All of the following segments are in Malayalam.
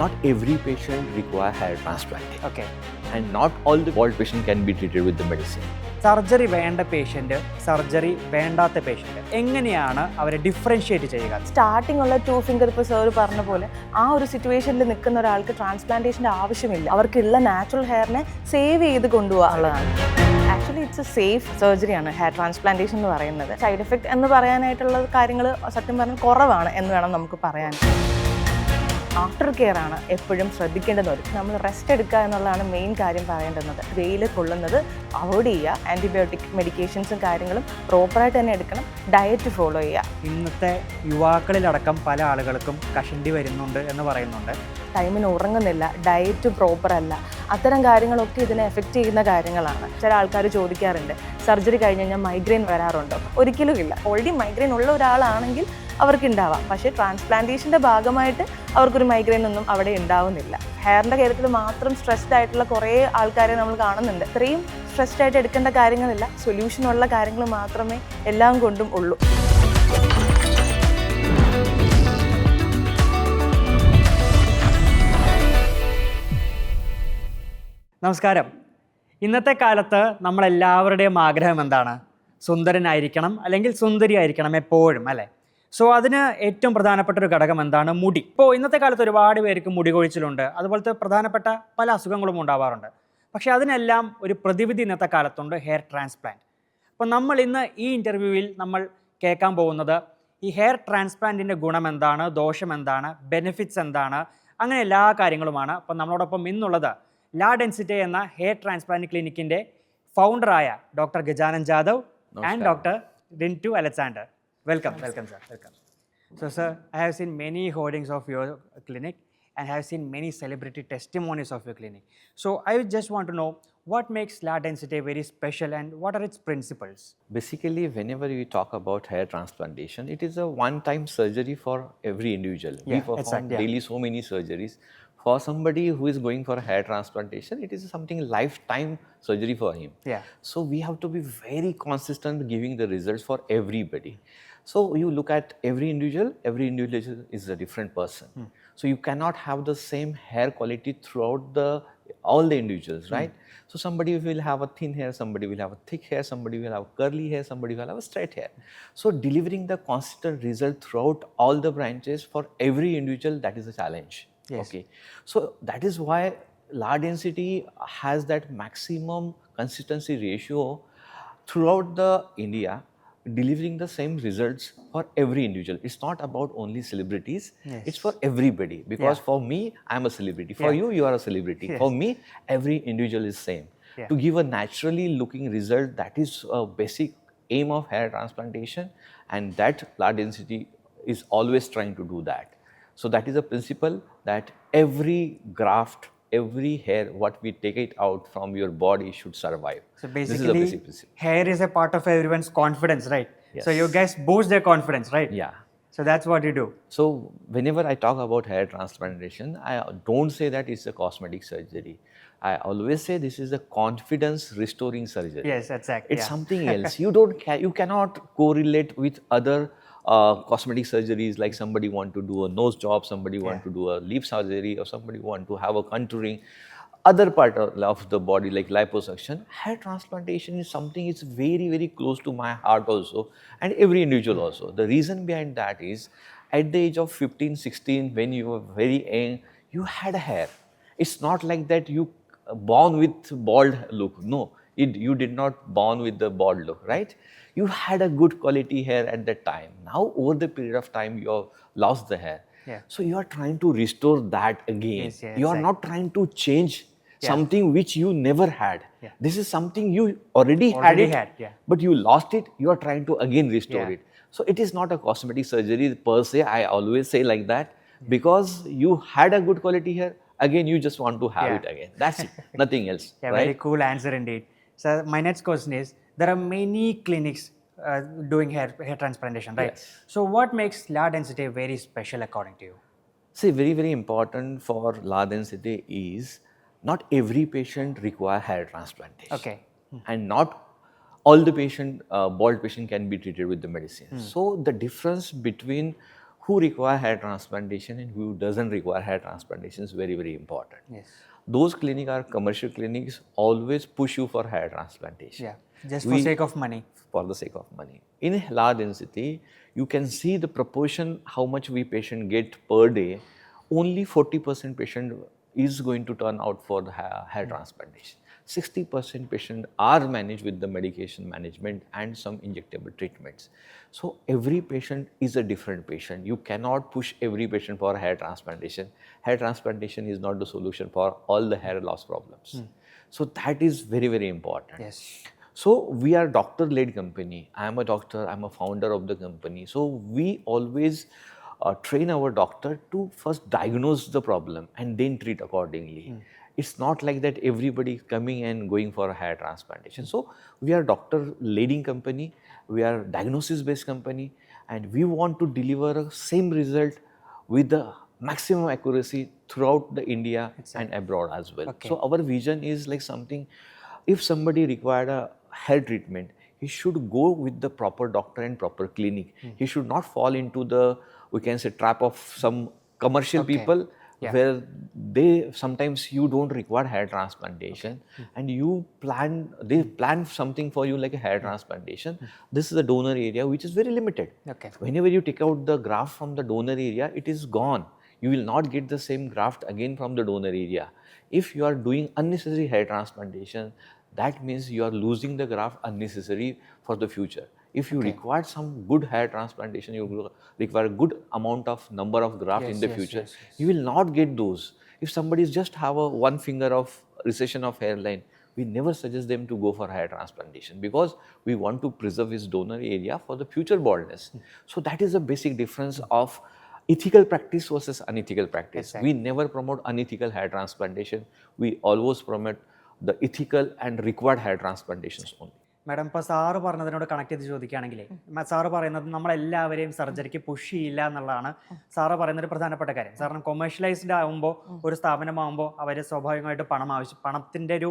not every patient require hair transplant. Okay. And not all the bald patient can be treated with the medicine. Surgery വേണ്ട പേഷ്യൻ്റ്, സർജറി വേണ്ടാത്ത പേഷ്യൻ്റ് എങ്ങനെയാണ് അവരെ ഡിഫറൻഷ്യേറ്റ് ചെയ്യുക? സ്റ്റാർട്ടിംഗ് ഉള്ള 2 ഫിംഗർ ഇപ്പോൾ സാർ പറഞ്ഞ പോലെ ആ ഒരു സിറ്റുവേഷനിൽ നിൽക്കുന്ന ഒരാൾക്ക് ട്രാൻസ്പ്ലാന്റേഷൻ്റെ ആവശ്യമില്ല. അവർക്കുള്ള നാച്ചുറൽ ഹെയറിനെ സേവ് ചെയ്ത് കൊണ്ടുപോകാനുള്ളതാണ്. ആക്ച്വലി ഇറ്റ്സ് എ സേഫ് സർജറിയാണ് ഹെയർ ട്രാൻസ്പ്ലാന്റേഷൻ എന്ന് പറയുന്നത്. സൈഡ് എഫക്റ്റ് എന്ന് പറയാനായിട്ടുള്ള കാര്യങ്ങൾ സത്യം പറഞ്ഞാൽ കുറവാണ് എന്ന് വേണം നമുക്ക് പറയാൻ. ആഫ്റ്റർ കെയർ ആണ് എപ്പോഴും ശ്രദ്ധിക്കേണ്ടത്. നമ്മൾ റെസ്റ്റ് എടുക്കുക എന്നുള്ളതാണ് മെയിൻ കാര്യം പറയേണ്ടുന്നത്. വെയിൽ കൊള്ളുന്നത് അവോയ്ഡ് ചെയ്യുക, ആൻറ്റിബയോട്ടിക് മെഡിക്കേഷൻസും കാര്യങ്ങളും പ്രോപ്പറായിട്ട് തന്നെ എടുക്കണം, ഡയറ്റ് ഫോളോ ചെയ്യുക. ഇന്നത്തെ യുവാക്കളിലടക്കം പല ആളുകൾക്കും കഷണ്ടി വരുന്നുണ്ട് എന്ന് പറയുന്നുണ്ട്. ടൈമിന് ഉറങ്ങുന്നില്ല, ഡയറ്റ് പ്രോപ്പർ അല്ല, അത്തരം കാര്യങ്ങളൊക്കെ ഇതിനെ എഫക്റ്റ് ചെയ്യുന്ന കാര്യങ്ങളാണ്. ചില ആൾക്കാർ ചോദിക്കാറുണ്ട്, സർജറി കഴിഞ്ഞ് കഴിഞ്ഞാൽ മൈഗ്രെയിൻ വരാറുണ്ടോ? ഒരിക്കലും ഇല്ല. ഓൾറെഡി മൈഗ്രെയിൻ ഉള്ള ഒരാളാണെങ്കിൽ അവർക്ക് ഉണ്ടാവാം, പക്ഷേ ട്രാൻസ്പ്ലാന്റേഷൻ്റെ ഭാഗമായിട്ട് അവർക്കൊരു മൈഗ്രെയിൻ ഒന്നും അവിടെ ഉണ്ടാവുന്നില്ല. ഹെയറിൻ്റെ കാര്യത്തിൽ മാത്രം സ്ട്രെസ്ഡ് ആയിട്ടുള്ള കുറേ ആൾക്കാരെ നമ്മൾ കാണുന്നുണ്ട്. ഇത്രയും സ്ട്രെസ്ഡ് ആയിട്ട് എടുക്കേണ്ട കാര്യങ്ങളില്ല, സൊല്യൂഷനുള്ള കാര്യങ്ങൾ മാത്രമേ എല്ലാം കൊണ്ടും ഉള്ളൂ. നമസ്കാരം. ഇന്നത്തെ കാലത്ത് നമ്മളെല്ലാവരുടെയും ആഗ്രഹം എന്താണ്? സുന്ദരനായിരിക്കണം അല്ലെങ്കിൽ സുന്ദരിയായിരിക്കണം എപ്പോഴും, അല്ലേ? സോ അതിന് ഏറ്റവും പ്രധാനപ്പെട്ട ഒരു ഘടകം എന്താണ്? മുടി. ഇപ്പോൾ ഇന്നത്തെ കാലത്ത് ഒരുപാട് പേർക്ക് മുടി കൊഴിച്ചിലുണ്ട്, അതുപോലത്തെ പ്രധാനപ്പെട്ട പല അസുഖങ്ങളും ഉണ്ടാവാറുണ്ട്. പക്ഷേ അതിനെല്ലാം ഒരു പ്രതിവിധി ഇന്നത്തെ കാലത്തുണ്ട്, ഹെയർ ട്രാൻസ്പ്ലാന്റ്. അപ്പോൾ നമ്മൾ ഇന്ന് ഈ ഇൻ്റർവ്യൂവിൽ നമ്മൾ കേൾക്കാൻ പോകുന്നത് ഈ ഹെയർ ട്രാൻസ്പ്ലാന്റിൻ്റെ ഗുണം എന്താണ്, ദോഷം എന്താണ്, ബെനിഫിറ്റ്സ് എന്താണ്, അങ്ങനെ എല്ലാ കാര്യങ്ങളുമാണ്. അപ്പോൾ നമ്മളോടൊപ്പം ഇന്നുള്ളത് ലാ ഡെൻസിറ്റി എന്ന ഹെയർ ട്രാൻസ്പ്ലാന്റ് ക്ലിനിക്കിൻ്റെ ഫൗണ്ടറായ doctor Gajanan Jadhav and doctor Rintu Alexander. Welcome, sir. Welcome. So, sir, I have seen many hoardings of your clinic and I have seen many celebrity testimonies of your clinic. So, I just want to know what makes La Density very special and what are its principles? Basically, whenever we talk about hair transplantation, it is a one-time surgery for every individual. We perform daily so many surgeries. For somebody who is going for a hair transplantation, it is something lifetime surgery for him. Yeah. So we have to be very consistent giving the results for everybody. So you look at every individual is a different person. So you cannot have the same hair quality throughout all the individuals, right? So somebody will have a thin hair, somebody will have a thick hair, somebody will have curly hair, somebody will have a straight hair. So delivering the consistent result throughout all the branches for every individual, that is a challenge. Yes. Okay. So that is why La Density has that maximum consistency ratio throughout the India, delivering the same results for every individual. It's not about only celebrities. Yes. It's for everybody. Because for me, I'm a celebrity. For you, you are a celebrity. Yes. For me, every individual is same. Yeah. To give a naturally looking result, that is a basic aim of hair transplantation, and that La Density is always trying to do that. So that is a principle that every graft, every hair, what we take it out from your body should survive. So this is a basically, basic principle. hair is a part of everyone's confidence, right? Yes. So you guys boost their confidence, right? Yeah. So that's what you do. So whenever I talk about hair transplantation, I don't say that it's a cosmetic surgery. I always say this is a confidence restoring surgery. Yes, exactly. It's something else. You cannot correlate with other cosmetic surgeries, like somebody want to do a nose job, somebody want to do a lip surgery, or somebody want to have a contouring. Other part of the body like liposuction, hair transplantation is something it's very, very close to my heart also, and every individual also. The reason behind that is, at the age of 15, 16, when you were very young, you had hair. It's not like that you born with bald look. No, you did not born with the bald look, right? You had a good quality hair at that time. Now, over the period of time, you have lost the hair. Yeah. So you are trying to restore that again. Yes, yeah, you are not trying to change something which you never had. Yeah. This is something you already had it, but you lost it. You are trying to again restore it. So it is not a cosmetic surgery per se. I always say like that, because you had a good quality hair. Again, you just want to have it again. That's it. Nothing else. Yeah, right? very cool answer indeed. So my next question is, there are many clinics doing hair transplantation, right? Yes. So what makes La Density very special according to you? See, very, very important for La Density is not every patient require hair transplantation. Okay. And not all the bald patient can be treated with the medicine. So the difference between who require hair transplantation and who doesn't require hair transplantation is very, very important. Yes. Those clinics are commercial clinics, always push you for hair transplantation. Yeah. Just for sake of money. For the sake of money. In a large density, you can see the proportion how much we patient get per day. Only 40% patient is going to turn out for the hair transplantation. 60% patient are managed with the medication management and some injectable treatments. So every patient is a different patient. You cannot push every patient for hair transplantation. Hair transplantation is not the solution for all the hair loss problems. So that is very, very important. Yes. So we are doctor-led company. I am a doctor, I am a founder of the company. So we always train our doctor to first diagnose the problem and then treat accordingly. It's not like that everybody coming and going for a hair transplantation. So we are doctor-leading company, we are diagnosis-based company, and we want to deliver a same result with the maximum accuracy throughout the India and abroad as well. Okay. So our vision is like something, if somebody required a hair treatment, he should go with the proper doctor and proper clinic. He should not fall into the, we can say, trap of some commercial people where they sometimes you don't require hair transplantation and they plan something for you like a hair transplantation. This is the donor area which is very limited. Okay. Whenever you take out the graft from the donor area, it is gone. You will not get the same graft again from the donor area. If you are doing unnecessary hair transplantation, that means you are losing the graft unnecessary for the future. If you require some good hair transplantation, you will require a good amount of number of graft in the future. You will not get those. If somebody just have a one finger of recession of hairline, we never suggest them to go for hair transplantation because we want to preserve his donor area for the future baldness. So that is the basic difference of ethical practice versus unethical practice. Exactly. We never promote unethical hair transplantation. We always promote the ethical and required hair transplantations only. Madam ഇപ്പോൾ സാറ് പറഞ്ഞതിനോട് കണക്ട് ചെയ്ത് ചോദിക്കുകയാണെങ്കിലേ സാറ് പറയുന്നത് നമ്മളെല്ലാവരെയും സർജറിക്ക് പുഷ് ചെയ്യില്ല എന്നുള്ളതാണ് സാറ് പറയുന്ന ഒരു പ്രധാനപ്പെട്ട കാര്യം. കാരണം കൊമേഴ്ഷ്യലൈസ്ഡ് ആകുമ്പോൾ ഒരു സ്ഥാപനമാകുമ്പോൾ അവർ സ്വാഭാവികമായിട്ട് പണത്തിൻ്റെ ഒരു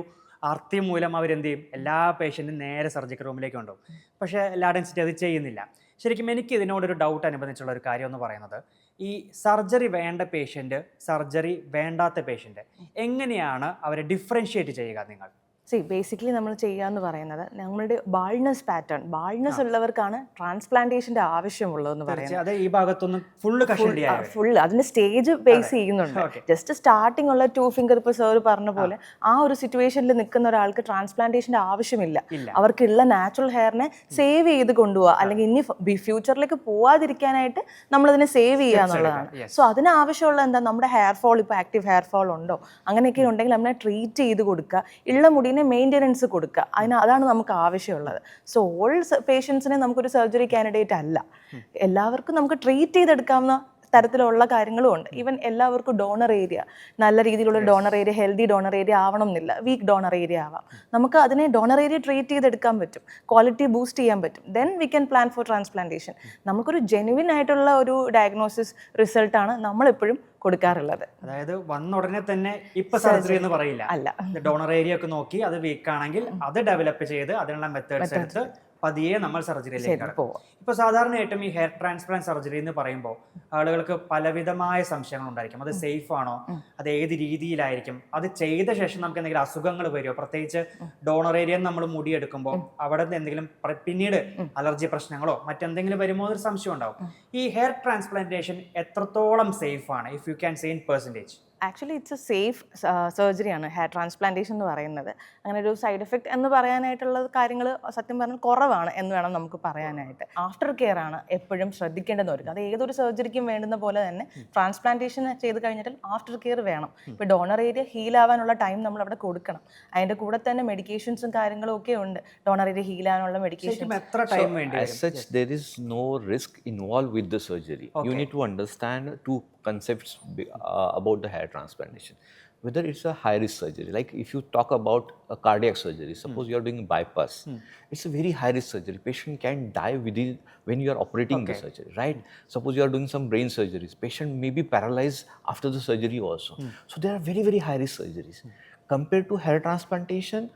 ആർത്തി മൂലം അവരെന്ത് ചെയ്യും, എല്ലാ പേഷ്യൻറ്റും നേരെ സർജിക്കൽ റൂമിലേക്ക് കൊണ്ടുപോകും. പക്ഷേ എല്ലാ ഡെൻസിറ്റി അത് ചെയ്യുന്നില്ല. ശരിക്കും എനിക്ക് ഇതിനോടൊരു ഡൗട്ട് അനുബന്ധിച്ചുള്ള ഒരു കാര്യം എന്ന് പറയുന്നത്, ഈ സർജറി വേണ്ട പേഷ്യൻറ്റ്, സർജറി വേണ്ടാത്ത പേഷ്യൻറ്റ് എങ്ങനെയാണ് അവരെ ഡിഫറൻഷ്യേറ്റ് ചെയ്യുക നിങ്ങൾ? ബേസിക്കലി നമ്മൾ ചെയ്യാന്ന് പറയുന്നത് നമ്മളുടെ ബാൾഡ്നെസ് പാറ്റേൺ, ബാൾഡ്നെസ് ഉള്ളവർക്കാണ് ട്രാൻസ്പ്ലാന്റേഷന്റെ ആവശ്യമുള്ളതെന്ന് പറയുന്നത്. ഈ ഭാഗത്തൊന്നും ഫുള്ള് അതിന്റെ സ്റ്റേജ് ബേസ് ചെയ്യുന്നുണ്ട്. ജസ്റ്റ് സ്റ്റാർട്ടിംഗ് ഉള്ള 2 ഫിംഗർ, ഇപ്പോൾ സാർ പറഞ്ഞ പോലെ ആ ഒരു സിറ്റുവേഷനിൽ നിൽക്കുന്ന ഒരാൾക്ക് ട്രാൻസ്പ്ലാന്റേഷന്റെ ആവശ്യമില്ല. അവർക്കുള്ള നാച്ചുറൽ ഹെയറിനെ സേവ് ചെയ്ത് കൊണ്ടുപോവുക, അല്ലെങ്കിൽ ഇനി ഫ്യൂച്ചറിലേക്ക് പോവാതിരിക്കാനായിട്ട് നമ്മളതിനെ സേവ് ചെയ്യുക എന്നുള്ളതാണ്. സോ അതിനാവശ്യമുള്ള എന്താ, നമ്മുടെ ഹെയർ ഫോൾ, ഇപ്പോൾ ആക്റ്റീവ് ഹെയർ ഫോൾ ഉണ്ടോ അങ്ങനെയൊക്കെ ഉണ്ടെങ്കിൽ നമ്മളെ ട്രീറ്റ് ചെയ്ത് കൊടുക്കുക, ഉള്ള മുടിനെ മെയിൻ്റെനൻസ് കൊടുക്കുക. അതാണ് നമുക്ക് ആവശ്യമുള്ളത്. സോ ഓൾ പേഷ്യൻസിനെ നമുക്കൊരു സർജറി കാൻഡിഡേറ്റ് അല്ല, എല്ലാവർക്കും നമുക്ക് ട്രീറ്റ് ചെയ്തെടുക്കാവുന്ന തരത്തിലുള്ള കാര്യങ്ങളും ഉണ്ട്. ഈവൻ എല്ലാവർക്കും ഡോണർ ഏരിയ, നല്ല രീതിയിലുള്ള donor area, healthy donor area ആവണം എന്നില്ല, വീക്ക് ഡോണർ ഏരിയ ആവാം. നമുക്ക് അതിനെ ഡോണർ ഏരിയ ട്രീറ്റ് ചെയ്തെടുക്കാൻ പറ്റും, ക്വാളിറ്റി ബൂസ്റ്റ് ചെയ്യാൻ പറ്റും. Then we can plan for transplantation. നമുക്കൊരു ജെനുവിൻ ആയിട്ടുള്ള ഒരു ഡയഗ്നോസിസ് റിസൾട്ടാണ് നമ്മളെപ്പോഴും കൊടുക്കാറുള്ളത്. അതായത് വന്ന ഉടനെ തന്നെ ഇപ്പൊ സർജറി എന്ന് പറയില്ല, അല്ല. ഡോണർ ഏരിയ ഒക്കെ നോക്കി അത് വീക്ക് ആണെങ്കിൽ അത് ഡെവലപ്പ് ചെയ്ത് അതിനുള്ള മെത്തേഡ്സ് എടുത്ത് പതിയെ നമ്മൾ സർജറിയിലേക്ക് പോകും. ഇപ്പോൾ സാധാരണയായിട്ടും ഈ ഹെയർ ട്രാൻസ്പ്ലാന്റ് സർജറി എന്ന് പറയുമ്പോൾ ആളുകൾക്ക് പലവിധമായ സംശയങ്ങൾ ഉണ്ടായിരിക്കും. അത് സേഫ് ആണോ, അത് ഏത് രീതിയിലായിരിക്കും, അത് ചെയ്ത ശേഷം നമുക്ക് എന്തെങ്കിലും അസുഖങ്ങൾ വരുമോ, പ്രത്യേകിച്ച് ഡോണർ ഏരിയ നമ്മൾ മുടിയെടുക്കുമ്പോൾ അവിടെ നിന്ന് എന്തെങ്കിലും പിന്നീട് അലർജി പ്രശ്നങ്ങളോ മറ്റെന്തെങ്കിലും വരുമോ എന്നൊരു സംശയം ഉണ്ടാവും. ഈ ഹെയർ ട്രാൻസ്പ്ലാന്റേഷൻ എത്രത്തോളം സേഫ് ആണ്, if you can say in percentage? Actually it's a safe സർജറിയാണ് ഹെയർ ട്രാൻസ്പ്ലാന്റേഷൻ എന്ന് പറയുന്നത്. അങ്ങനെ ഒരു സൈഡ് എഫക്റ്റ് എന്ന് പറയാനായിട്ടുള്ള കാര്യങ്ങൾ സത്യം പറഞ്ഞാൽ കുറവാണ് എന്ന് വേണം നമുക്ക് പറയാനായിട്ട്. ആഫ്റ്റർ കെയർ ആണ് എപ്പോഴും ശ്രദ്ധിക്കേണ്ടതെന്ന് വരും. അത് ഏതൊരു സർജറിക്കും വേണ്ടുന്ന പോലെ തന്നെ ട്രാൻസ്പ്ലാന്റേഷൻ ചെയ്ത് കഴിഞ്ഞിട്ട് ആഫ്റ്റർ കെയർ വേണം. ഇപ്പോൾ ഡോണർ ഏരിയ ഹീൽ ആവാനുള്ള ടൈം നമ്മൾ അവിടെ കൊടുക്കണം. അതിൻ്റെ കൂടെ തന്നെ മെഡിക്കേഷൻസും കാര്യങ്ങളും ഒക്കെ ഉണ്ട്. ഡോണർ ഏരിയ ഹീൽ ആവാനുള്ള മെഡിക്കേഷൻ എത്ര ടൈം വേണ്ടി? As such, there is no risk involved with the surgery. You need to understand two concepts about the hair transplantation. Whether it's a high risk surgery, like if you talk about a cardiac surgery, suppose you are doing bypass, it's a very high risk surgery. Patient can die when you are operating the surgery, right? Suppose you are doing some brain surgeries, patient may be paralyzed after the surgery also. So there are very, very high risk surgeries. Compared to hair transplantation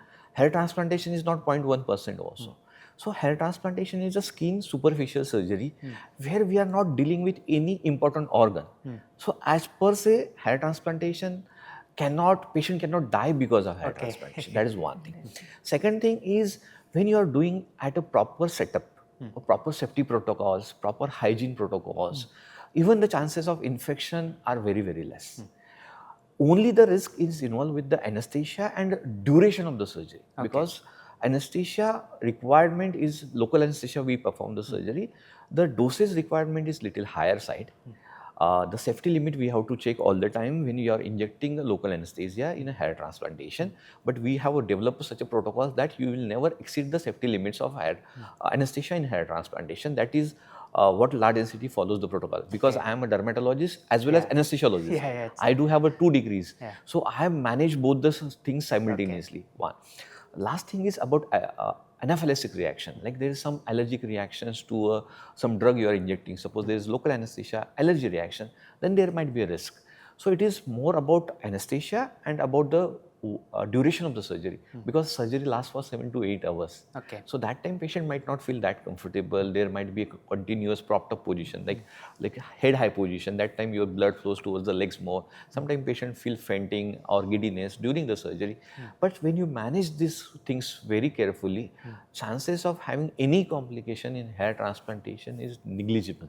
is not 0.1% also. So hair transplantation is a skin superficial surgery where we are not dealing with any important organ. So as per se, hair transplantation patient cannot die because of hair transplantation. That is one thing. Second thing is when you are doing at a proper setup, proper safety protocols, proper hygiene protocols, even the chances of infection are very, very less. Only the risk is involved with the anesthesia and duration of the surgery, because anesthesia requirement is local anesthesia. We perform the surgery. The dosage requirement is little higher side. The safety limit we have to check all the time when you are injecting a local anesthesia in a hair transplantation. But we have developed such a protocol that you will never exceed the safety limits of hair anesthesia in hair transplantation. That is what large density follows the protocol, because I am a dermatologist as well as anesthesiologist. I do have 2 degrees, so I have managed both the things simultaneously. One last thing is about anaphylactic reaction, like there is some allergic reactions to some drug you are injecting. Suppose there is local anesthesia allergy reaction, then there might be a risk. So it is more about anesthesia and about the duration of the surgery, because surgery lasts for 7 to 8 hours. So that time patient might not feel that comfortable. There might be a continuous propped up position, like head high position. That time your blood flows towards the legs more. Sometimes patient feel fainting or giddiness during the surgery. But when you manage these things very carefully, chances of having any complication in hair transplantation is negligible.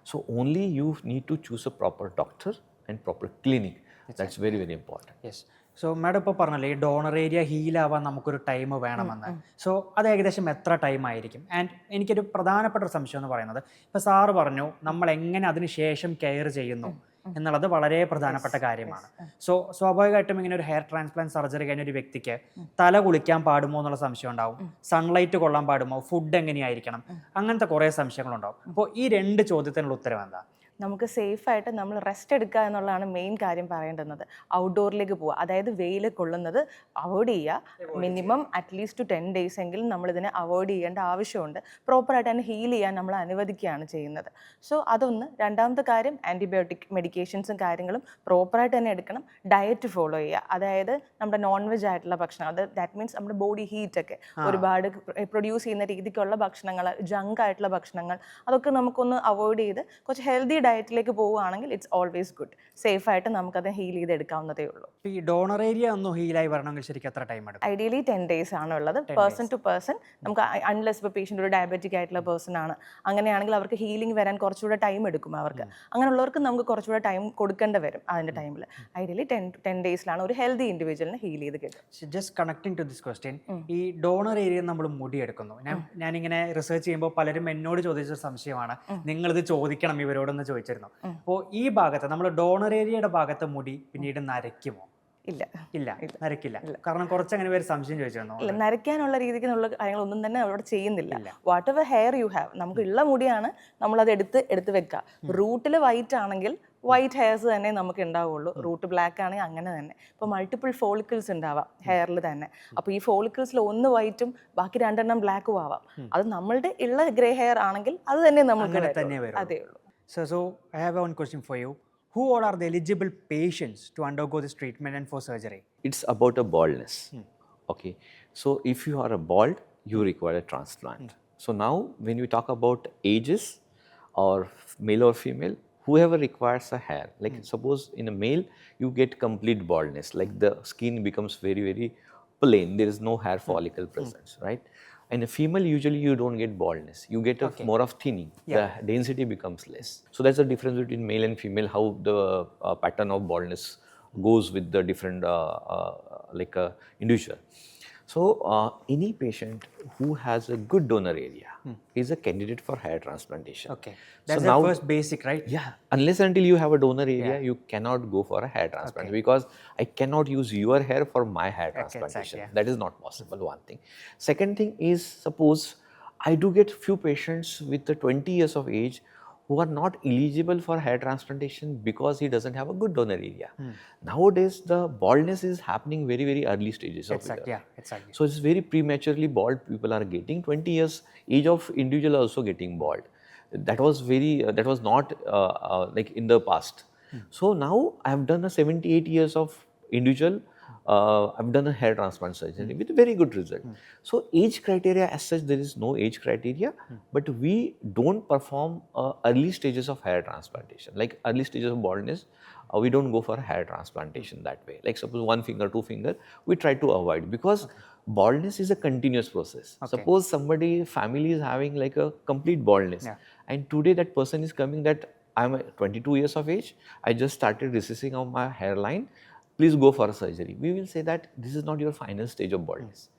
So only you need to choose a proper doctor and proper clinic. That's very, very important. Yes. So madam ഇപ്പോൾ പറഞ്ഞല്ലേ ഈ ഡോണർ ഏരിയ ഹീലാവാൻ നമുക്കൊരു ടൈം വേണമെന്ന്. സോ അത് ഏകദേശം എത്ര ടൈം ആയിരിക്കും? ആൻഡ് എനിക്കൊരു പ്രധാനപ്പെട്ട ഒരു സംശയം എന്ന് പറയുന്നത്, ഇപ്പോൾ സാറ് പറഞ്ഞു നമ്മൾ എങ്ങനെ അതിന് ശേഷം കെയർ ചെയ്യുന്നു എന്നുള്ളത് വളരെ പ്രധാനപ്പെട്ട കാര്യമാണ്. സോ സ്വാഭാവികമായിട്ടും ഇങ്ങനെ ഒരു ഹെയർ ട്രാൻസ്പ്ലാന്റ് സർജറി കഴിഞ്ഞ ഒരു വ്യക്തിക്ക് തല കുളിക്കാൻ പാടുമോ എന്നുള്ള സംശയം ഉണ്ടാവും, സൺലൈറ്റ് കൊള്ളാൻ പാടുമോ, ഫുഡ് എങ്ങനെയായിരിക്കണം, അങ്ങനത്തെ കുറേ സംശയങ്ങളുണ്ടാവും. അപ്പോൾ ഈ 2 ചോദ്യത്തിനുള്ള ഉത്തരം എന്താ? നമുക്ക് സേഫായിട്ട് നമ്മൾ റെസ്റ്റ് എടുക്കുക എന്നുള്ളതാണ് മെയിൻ കാര്യം പറയേണ്ടുന്നത്. ഔട്ട്ഡോറിലേക്ക് പോവുക, അതായത് വെയിൽ കൊള്ളുന്നത് അവോയ്ഡ് ചെയ്യുക. മിനിമം അറ്റ്ലീസ്റ്റ് 10 days എങ്കിലും നമ്മളിതിനെ അവോയ്ഡ് ചെയ്യേണ്ട ആവശ്യമുണ്ട്. പ്രോപ്പറായിട്ട് തന്നെ ഹീൽ ചെയ്യാൻ നമ്മൾ അനുവദിക്കുകയാണ് ചെയ്യുന്നത്. സോ അതൊന്ന്. രണ്ടാമത്തെ കാര്യം, ആൻറ്റിബയോട്ടിക് മെഡിക്കേഷൻസും കാര്യങ്ങളും പ്രോപ്പറായിട്ട് തന്നെ എടുക്കണം. ഡയറ്റ് ഫോളോ ചെയ്യുക, അതായത് നമ്മുടെ നോൺ വെജ് ആയിട്ടുള്ള ഭക്ഷണം, അത് ദാറ്റ് മീൻസ് നമ്മുടെ ബോഡി ഹീറ്റൊക്കെ ഒരുപാട് പ്രൊഡ്യൂസ് ചെയ്യുന്ന രീതിക്കുള്ള ഭക്ഷണങ്ങൾ, ജങ്ക് ആയിട്ടുള്ള ഭക്ഷണങ്ങൾ, അതൊക്കെ നമുക്കൊന്ന് അവോയ്ഡ് ചെയ്ത് കുറച്ച് ഹെൽത്തി ഡയറ്റിലേക്ക് പോവുകയാണെങ്കിൽ ഇറ്റ്സ് ഓൾവേസ് ഗുഡ്. സേഫായിട്ട് നമുക്കത് ഹീൽ ചെയ്തെടുക്കാവുന്നതേ ഉള്ളൂ. ഈ ഡോണർ ഏരിയ ഒന്നും ഹീലായി വരണമെങ്കിൽ ശരിക്കും എത്ര ടൈം എടുക്കും? ഐഡിയലി 10 days ആണ് ഉള്ളത്. പേഴ്സൺ ടു പേഴ്സൺ നമുക്ക്, അൺലെസ് ഇപ്പോൾ പേഷ്യൻ്റ് ഒരു ഡയബറ്റിക് ആയിട്ടുള്ള പേഴ്സൺ ആണ്, അങ്ങനെയാണെങ്കിൽ അവർക്ക് ഹീലിംഗ് വരാൻ കുറച്ചുകൂടെ ടൈം എടുക്കും. അവർക്ക് അങ്ങനെയുള്ളവർക്ക് നമുക്ക് കുറച്ചുകൂടെ ടൈം കൊടുക്കേണ്ടി വരും അതിൻ്റെ ടൈമിൽ. ഐഡിയലി 10 daysലാണ് ഒരു ഹെൽത്തി ഇൻഡിവിജ്വലിനെ ഹീൽ ചെയ്ത് കിട്ടും. Just connecting to this question, ഈ ഡോണർ ഏരിയ നമ്മൾ മുടിയെടുക്കുന്നു. ഞാനിങ്ങനെ റിസർച്ച് ചെയ്യുമ്പോൾ പലരും എന്നോട് ചോദിച്ച സംശയമാണ്, നിങ്ങളിത് ചോദിക്കണം ഇവരോടൊന്ന് ചോദിച്ചിരുന്നു. അപ്പോൾ ഈ ഭാഗത്ത് നമ്മൾ ഡോണർ ഏരിയയുടെ ഭാഗത്ത് മുടി പിന്നീട് നരയ്ക്കുമോ? ഇല്ല, നരക്കില്ല. കാരണം കുറച്ചങ്ങനെ പേര് സംശയം ചോദിച്ചിരുന്നു. ഇല്ല, നരയ്ക്കാനുള്ള രീതിക്കുള്ള കാര്യങ്ങളൊന്നും തന്നെ അവിടെ ചെയ്യുന്നില്ല. What ever hair you have, നമുക്ക് ഉള്ള മുടിയാണ് നമ്മളത് എടുത്ത് വെക്കുക. റൂട്ടിൽ വൈറ്റ് ആണെങ്കിൽ വൈറ്റ് ഹെയർസ് തന്നെ നമുക്ക് ഉണ്ടാവുള്ളൂ. റൂട്ട് ബ്ലാക്ക് ആണെങ്കിൽ അങ്ങനെ തന്നെ. ഇപ്പോൾ മൾട്ടിപ്പിൾ ഫോളിക്കിൾസ് ഉണ്ടാവാം ഹെയറിൽ തന്നെ. അപ്പോൾ ഈ ഫോളിക്കിൾസിൽ ഒന്ന് വൈറ്റും ബാക്കി 2 ബ്ലാക്കും ആവാം. അത് നമ്മളുടെ ഉള്ള ഗ്രേ ഹെയർ ആണെങ്കിൽ അത് തന്നെ നമുക്ക് അതേ ഉള്ളൂ. So I have one question for you. Who all are the eligible patients to undergo this treatment and for surgery? It's about a baldness. Okay. So if you are a bald, you require a transplant. So now when we talk about ages or male or female, whoever requires a hair, like suppose in a male, you get complete baldness, like the skin becomes very, very plain. There is no hair follicle presence, right? In a female, usually you don't get baldness. You get more of thinning. The density becomes less. So that's the difference between male and female, how the pattern of baldness goes with the different individual. So any patient who has a good donor area is a candidate for hair transplantation. That's the first basic, right? Yeah. Unless until you have a donor area, you cannot go for a hair transplant, because I cannot use your hair for my hair transplantation. That is not possible, one thing. Second thing is, suppose I do get few patients with the 20 years of age who are not eligible for hair transplantation because he doesn't have a good donor area. Nowadays, the baldness is happening very, very early stages of it. Exactly. So it's very prematurely bald people are getting. 20 years age of individual also getting bald. That was not like in the past. So now I have done a 78 years of individual I've done a hair transplant surgery with very good result. So age criteria as such, there is no age criteria, but we don't perform early stages of hair transplantation. Like early stages of baldness, we don't go for hair transplantation that way. Like suppose 1 finger, 2 finger, we try to avoid because baldness is a continuous process. Suppose somebody, family is having like a complete baldness, and today that person is coming that I'm 22 years of age, I just started recessing of my hairline, please go for a surgery. We will say that this is not your final stage of baldness.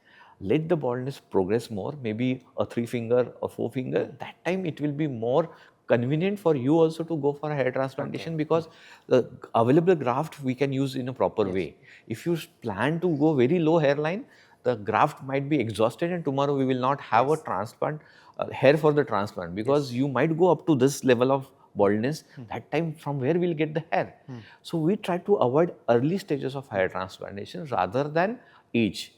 Let the baldness progress more, maybe a 3 finger or 4 finger. That time it will be more convenient for you also to go for a hair transplantation because the available graft we can use in a proper way. If you plan to go very low hairline, the graft might be exhausted and tomorrow we will not have a transplant, hair for the transplant because you might go up to this level of baldness, that time from where we'll get the hair. So we try to avoid early stages of hair transplantation rather than age.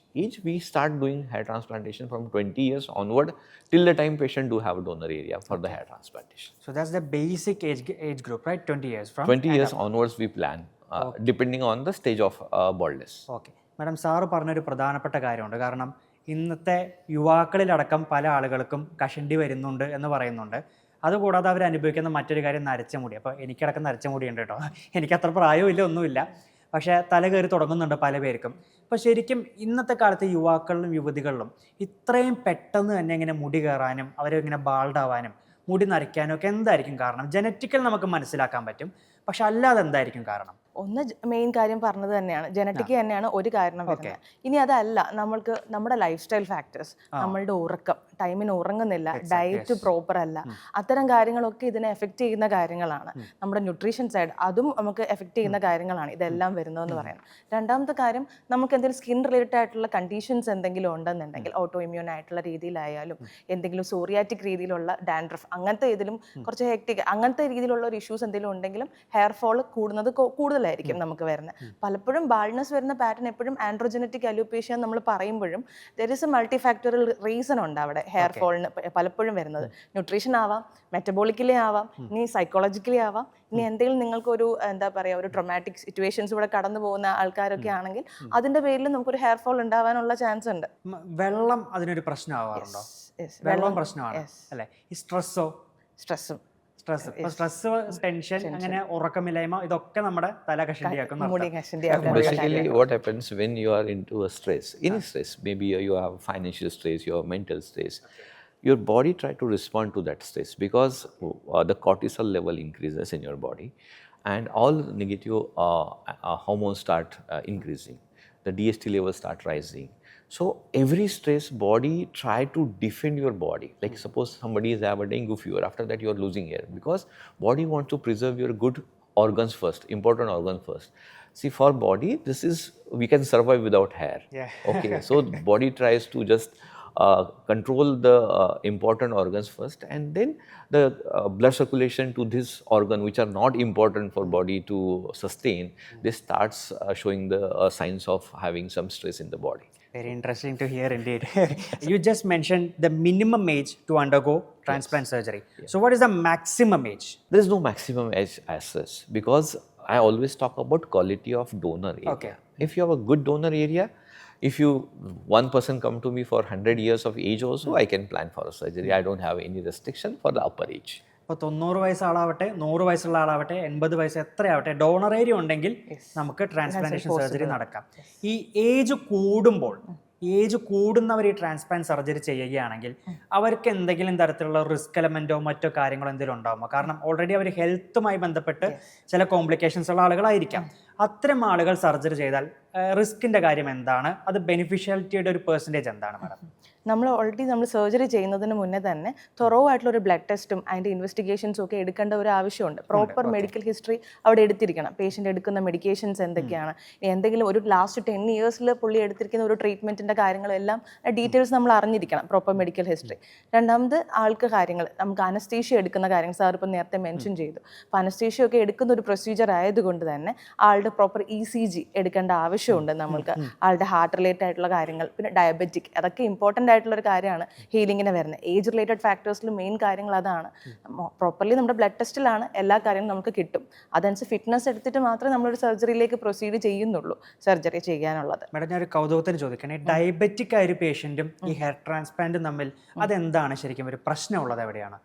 We start doing hair transplantation from 20 years onward till the time patient do have a donor area for the hair transplantation. So that's the basic age group, right? 20 years from 20 years onwards we plan, depending on the stage of baldness. Okay madam, sir പറഞ്ഞൊരു പ്രധാനപ്പെട്ട കാര്യമുണ്ട്. കാരണം ഇന്നത്തെ യുവാക്കളിലടക്കം പല ആളുകൾക്കും കഷണ്ടി വരുന്നുണ്ട് എന്ന് പറയുന്നുണ്ട്. അതുകൂടാതെ അവർ അനുഭവിക്കുന്ന മറ്റൊരു കാര്യം നരച്ച മുടി. അപ്പോൾ എനിക്കടക്കം നരച്ച മുടിയുണ്ട് കേട്ടോ. എനിക്ക് അത്ര പ്രായമില്ല, ഒന്നുമില്ല, പക്ഷേ തല കയറി തുടങ്ങുന്നുണ്ട് പല പേർക്കും. അപ്പോൾ ശരിക്കും ഇന്നത്തെ കാലത്ത് യുവാക്കളിലും യുവതികളിലും ഇത്രയും പെട്ടെന്ന് തന്നെ ഇങ്ങനെ മുടി കയറാനും അവരിങ്ങനെ ബാൾഡാവാനും മുടി നരയ്ക്കാനും ഒക്കെ എന്തായിരിക്കും കാരണം? ജനറ്റിക്കൽ നമുക്ക് മനസ്സിലാക്കാൻ പറ്റും, പക്ഷെ അല്ലാതെ എന്തായിരിക്കും കാരണം? ഒന്ന് മെയിൻ കാര്യം പറഞ്ഞത് തന്നെയാണ്, ജനറ്റിക് തന്നെയാണ് ഒരു കാരണം വരുന്നത്. ഇനി അതല്ല, നമ്മൾക്ക് നമ്മുടെ ലൈഫ് സ്റ്റൈൽ ഫാക്ടേഴ്സ്, നമ്മളുടെ ഉറക്കം, ടൈമിന് ഉറങ്ങുന്നില്ല, ഡയറ്റ് പ്രോപ്പർ അല്ല, അത്തരം കാര്യങ്ങളൊക്കെ ഇതിനെ എഫക്റ്റ് ചെയ്യുന്ന കാര്യങ്ങളാണ്. നമ്മുടെ ന്യൂട്രീഷൻ സൈഡ് അതും നമുക്ക് എഫക്റ്റ് ചെയ്യുന്ന കാര്യങ്ങളാണ് ഇതെല്ലാം വരുന്നതെന്ന് പറയുന്നത്. രണ്ടാമത്തെ കാര്യം, നമുക്ക് എന്തെങ്കിലും സ്കിൻ റിലേറ്റഡ് ആയിട്ടുള്ള കണ്ടീഷൻസ് എന്തെങ്കിലും ഉണ്ടെന്നുണ്ടെങ്കിൽ, ഓട്ടോ ഇമ്മ്യൂൺ ആയിട്ടുള്ള രീതിയിലായാലും എന്തെങ്കിലും സോറിയാറ്റിക് രീതിയിലുള്ള ഡാൻഡ്രഫ്, അങ്ങനത്തെ ഇതിലും കുറച്ച് ഹെക്ടിക് അങ്ങനത്തെ രീതിയിലുള്ള ഒരു ഇഷ്യൂസ് എന്തെങ്കിലും ഉണ്ടെങ്കിലും ഹെയർ ഫോൾ കൂടുന്നത് കൂടുതലായിരിക്കും നമുക്ക് വരുന്നത്. പലപ്പോഴും ബാൾഡ്നെസ് വരുന്ന പാറ്റേൺ എപ്പോഴും ആൻഡ്രോജനറ്റിക് അലൂപേഷ്യ നമ്മൾ പറയുമ്പോഴും there is A multi factoral reason ഉണ്ട് അവിടെ ഹെയർ ഫോളിന് പലപ്പോഴും വരുന്നത്. ന്യൂട്രീഷൻ ആവാം, മെറ്റബോളിക്കലി ആവാം, ഇനി സൈക്കോളജിക്കലി ആവാം, ഇനി എന്തെങ്കിലും നിങ്ങൾക്കൊരു എന്താ പറയുക ഒരു ട്രോമാറ്റിക് സിറ്റുവേഷൻസ് ഇവിടെ കടന്നു പോകുന്ന ആൾക്കാരൊക്കെ ആണെങ്കിൽ അതിന്റെ പേരിൽ നമുക്കൊരു ഹെയർ ഫോൾ ഉണ്ടാവാനുള്ള ചാൻസ് ഉണ്ട്. വെള്ളം അതിനൊരു പ്രശ്നമാവാറുണ്ടോ? വെള്ളം പ്രശ്നമാണ് അല്ലേ? ഈ സ്ട്രെസ്സും സ്ട്രെസ്, ടെൻഷൻ, അങ്ങനെ ഉറക്കമില്ലായ്മ, ഇതൊക്കെ നമ്മുടെ തല കഷണ്ടിയാക്കും. Basically, what happens when you are into a stress, any stress, maybe you have financial stress, you have mental stress, your body try to respond to that stress because the cortisol level increases in your body and all negative hormones start increasing. The DHT levels start rising. So every stress, body try to defend your body. Like suppose somebody is have a dengue fever, after that you are losing hair because body wants to preserve your good organs first, important organs first. See, for body, this is, we can survive without hair. Okay, so body tries to just control the important organs first, and then the blood circulation to this organ which are not important for body to sustain, this starts showing the signs of having some stress in the body. Very interesting to hear indeed. You just mentioned the minimum age to undergo transplant surgery. So what is the maximum age? There is no maximum age as such because I always talk about quality of donor area. If you have a good donor area, if one person come to me for 100 years of age also, I can plan for a surgery. I don't have any restriction for the upper age. ഇപ്പോൾ 90 വയസ്സ് ആളാവട്ടെ, 100 വയസ്സുള്ള ആളാവട്ടെ, 80 വയസ്സ് എത്രയാവട്ടെ, ഡോണർ ഏരിയ ഉണ്ടെങ്കിൽ നമുക്ക് ട്രാൻസ്പ്ലാന്റേഷൻ സർജറി നടക്കാം. ഈ ഏജ് കൂടുന്നവർ ഈ ട്രാൻസ്പ്ലാന്റ് സർജറി ചെയ്യുകയാണെങ്കിൽ അവർക്ക് എന്തെങ്കിലും തരത്തിലുള്ള റിസ്ക് എലമെന്റോ മറ്റോ കാര്യങ്ങളോ എന്തെങ്കിലും ഉണ്ടാകുമോ? കാരണം ഓൾറെഡി അവർ ഹെൽത്തുമായി ബന്ധപ്പെട്ട് ചില കോംപ്ലിക്കേഷൻസ് ഉള്ള ആളുകളായിരിക്കാം. അത്തരം ആളുകൾ സർജറി ചെയ്താൽ റിസ്കിന്റെ കാര്യം എന്താണ്? അത് ബെനിഫിഷ്യാലിറ്റിയുടെ ഒരു പെർസെൻറ്റേജ് എന്താണ് മാഡം? നമ്മൾ സർജറി ചെയ്യുന്നതിന് മുന്നേ തന്നെ തൊറോ ആയിട്ടുള്ള ഒരു ബ്ലഡ് ടെസ്റ്റും അതിൻ്റെ ഇൻവെസ്റ്റിഗേഷൻസും ഒക്കെ എടുക്കേണ്ട ഒരു ആവശ്യമുണ്ട്. പ്രോപ്പർ മെഡിക്കൽ ഹിസ്റ്ററി അവിടെ എടുത്തിരിക്കണം. പേഷ്യൻ്റ് എടുക്കുന്ന മെഡിക്കേഷൻസ് എന്തൊക്കെയാണ്, എന്തെങ്കിലും ഒരു ലാസ്റ്റ് 10 ഇയേഴ്സിൽ പുള്ളി എടുത്തിരിക്കുന്ന ഒരു ട്രീറ്റ്മെൻറ്റിൻ്റെ കാര്യങ്ങളെല്ലാം ഡീറ്റെയിൽസ് നമ്മൾ അറിഞ്ഞിരിക്കണം, പ്രോപ്പർ മെഡിക്കൽ ഹിസ്റ്ററി. രണ്ടാമത് ആൾക്ക് കാര്യങ്ങൾ, നമുക്ക് അനസ്തീഷ്യ എടുക്കുന്ന കാര്യങ്ങൾ സാർ ഇപ്പം നേരത്തെ മെൻഷൻ ചെയ്തു. അപ്പോൾ അനസ്തീഷ്യ ഒക്കെ എടുക്കുന്ന ഒരു പ്രൊസീജിയർ ആയതുകൊണ്ട് തന്നെ ആളുടെ പ്രോപ്പർ ECG എടുക്കേണ്ട ആവശ്യം ആവശ്യമുണ്ട് നമ്മൾക്ക്. ആളുടെ ഹാർട്ട് റിലേറ്റഡ് ആയിട്ടുള്ള കാര്യങ്ങൾ, പിന്നെ ഡയബറ്റിക്, അതൊക്കെ ഇമ്പോർട്ടൻ്റ് ആയിട്ടുള്ള ഒരു കാര്യമാണ് ഹീലിങ്ങിന് വരുന്നത്. ഏജ് റിലേറ്റഡ് ഫാക്ടേഴ്സിൽ മെയിൻ കാര്യങ്ങൾ അതാണ്. പ്രോപ്പർലി നമ്മുടെ ബ്ലഡ് ടെസ്റ്റിലാണ് എല്ലാ കാര്യങ്ങളും നമുക്ക് കിട്ടും. അതനുസരിച്ച് ഫിറ്റ്നസ് എടുത്തിട്ട് മാത്രമേ നമ്മളൊരു സർജറിയിലേക്ക് പ്രൊസീഡ് ചെയ്യുന്നുള്ളൂ, സർജറി ചെയ്യാനുള്ളത്. മാഡം ഞാനൊരു കൗതുകത്തിന് ചോദിക്കണേ, ഡയബറ്റിക് ആയ ഒരു പേഷ്യൻറ്റും ഈ ഹെയർ ട്രാൻസ്പ്ലാന്റും തമ്മിൽ അതെന്താണ് ശരിക്കും ഒരു പ്രശ്നമുള്ളത് എവിടെയാണ്?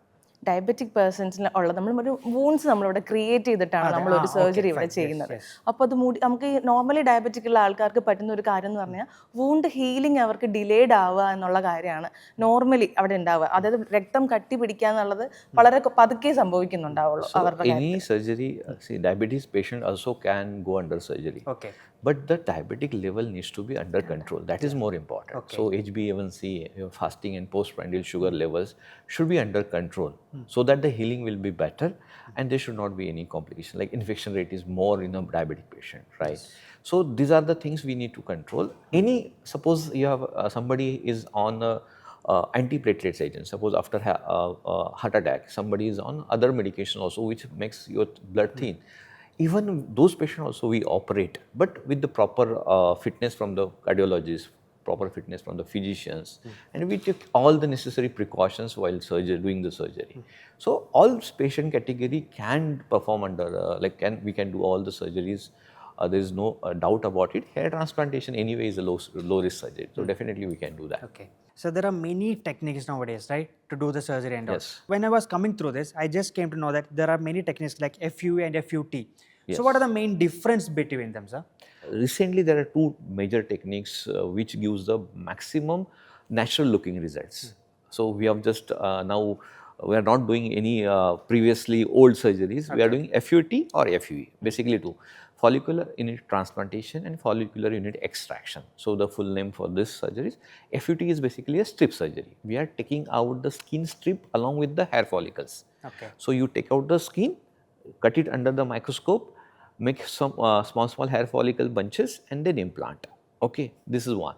ഡയബറ്റിക് പേഴ്സൺസിന് ഉള്ളത് നമ്മൾ ഒരു വൂൺസ് നമ്മളിവിടെ ക്രിയേറ്റ് ചെയ്തിട്ടാണ് നമ്മളൊരു സർജറി ഇവിടെ ചെയ്യുന്നത്. അപ്പോൾ അത് നമുക്ക് ഈ നോർമലി ഡയബറ്റിക് ഉള്ള ആൾക്കാർക്ക് പറ്റുന്ന ഒരു കാര്യം എന്ന് പറഞ്ഞാൽ വൂണ്ട് ഹീലിംഗ് അവർക്ക് ഡിലേഡ് ആവുക എന്നുള്ള കാര്യമാണ് നോർമലി അവിടെ ഉണ്ടാവുക. അതായത് രക്തം കട്ടി പിടിക്കുക എന്നുള്ളത് വളരെ പതുക്കെ സംഭവിക്കുന്നുണ്ടാവുള്ളൂ അവരുടെ. Any surgery, see, diabetes patient also can go under surgery. Okay. But the diabetic level needs to be under control. That is more important. So HbA1c, your fasting and postprandial sugar levels should be under control, so that the healing will be better and there should not be any complication. Like infection rate is more in a diabetic patient, right? So these are the things we need to control. Suppose you have somebody is on a antiplatelets agent. Suppose after heart attack, somebody is on other medication also which makes your blood thin. Even those patients also we operate, but with the proper fitness from the cardiologist, proper fitness from the physicians, and we take all the necessary precautions while doing the surgery. So all patient category can perform under, we can do all the surgeries. There is no doubt about it. Hair transplantation anyway is a low risk surgery, so definitely we can do that. Okay. So there are many techniques nowadays, right, to do the surgery and all. Yes. When I was coming through this, I just came to know that there are many techniques like FUE and FUT. Yes. So what are the main difference between them, sir? Recently, there are two major techniques which gives the maximum natural looking results. So we have just now, we are not doing any previously old surgeries. We are doing FUT or FUE, basically two. Follicular unit transplantation and follicular unit extraction. So the full name for this surgery is FUT is basically a strip surgery. We are taking out the skin strip along with the hair follicles. Okay. So you take out the skin, cut it under the microscope, make some small hair follicle bunches and then implant. Okay, this is one.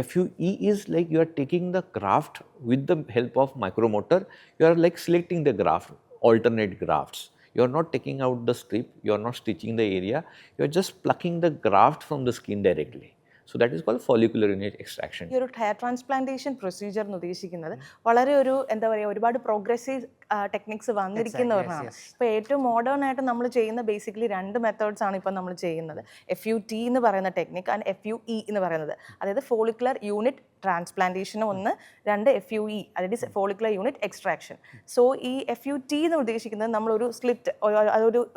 FUE is like you are taking the graft with the help of micromotor. You are like selecting the graft, alternate grafts. You are not taking out the strip, you are not stitching the area, you are just plucking the graft from the skin directly. So that is called follicular unit extraction. ഈ ഒരു ഹെയർ ട്രാൻസ്പ്ലാന്റേഷൻ പ്രൊസീജിയർ എന്ന് ഉദ്ദേശിക്കുന്നത് വളരെ ഒരു എന്താ പറയുക, ഒരുപാട് പ്രോഗ്രസീവ് ടെക്നിക്സ് വന്നിരിക്കുന്നവരാണ്. ഇപ്പോൾ ഏറ്റവും മോഡേൺ ആയിട്ട് നമ്മൾ ചെയ്യുന്ന ബേസിക്കലി രണ്ട് മെത്തേഡ്സ് ആണ് ഇപ്പം നമ്മൾ ചെയ്യുന്നത്. FUT എന്ന് പറയുന്ന ടെക്നിക്ക് ആൻഡ് FUE എന്ന് പറയുന്നത്, അതായത് ഫോളിക്കുലർ യൂണിറ്റ് ട്രാൻസ്പ്ലാന്റേഷൻ ഒന്ന്, രണ്ട് FUE അതായത് ഫോളിക്കുലർ യൂണിറ്റ് എക്സ്ട്രാക്ഷൻ. സോ ഈ FUT എന്ന് ഉദ്ദേശിക്കുന്നത് നമ്മളൊരു സ്ലിറ്റ്,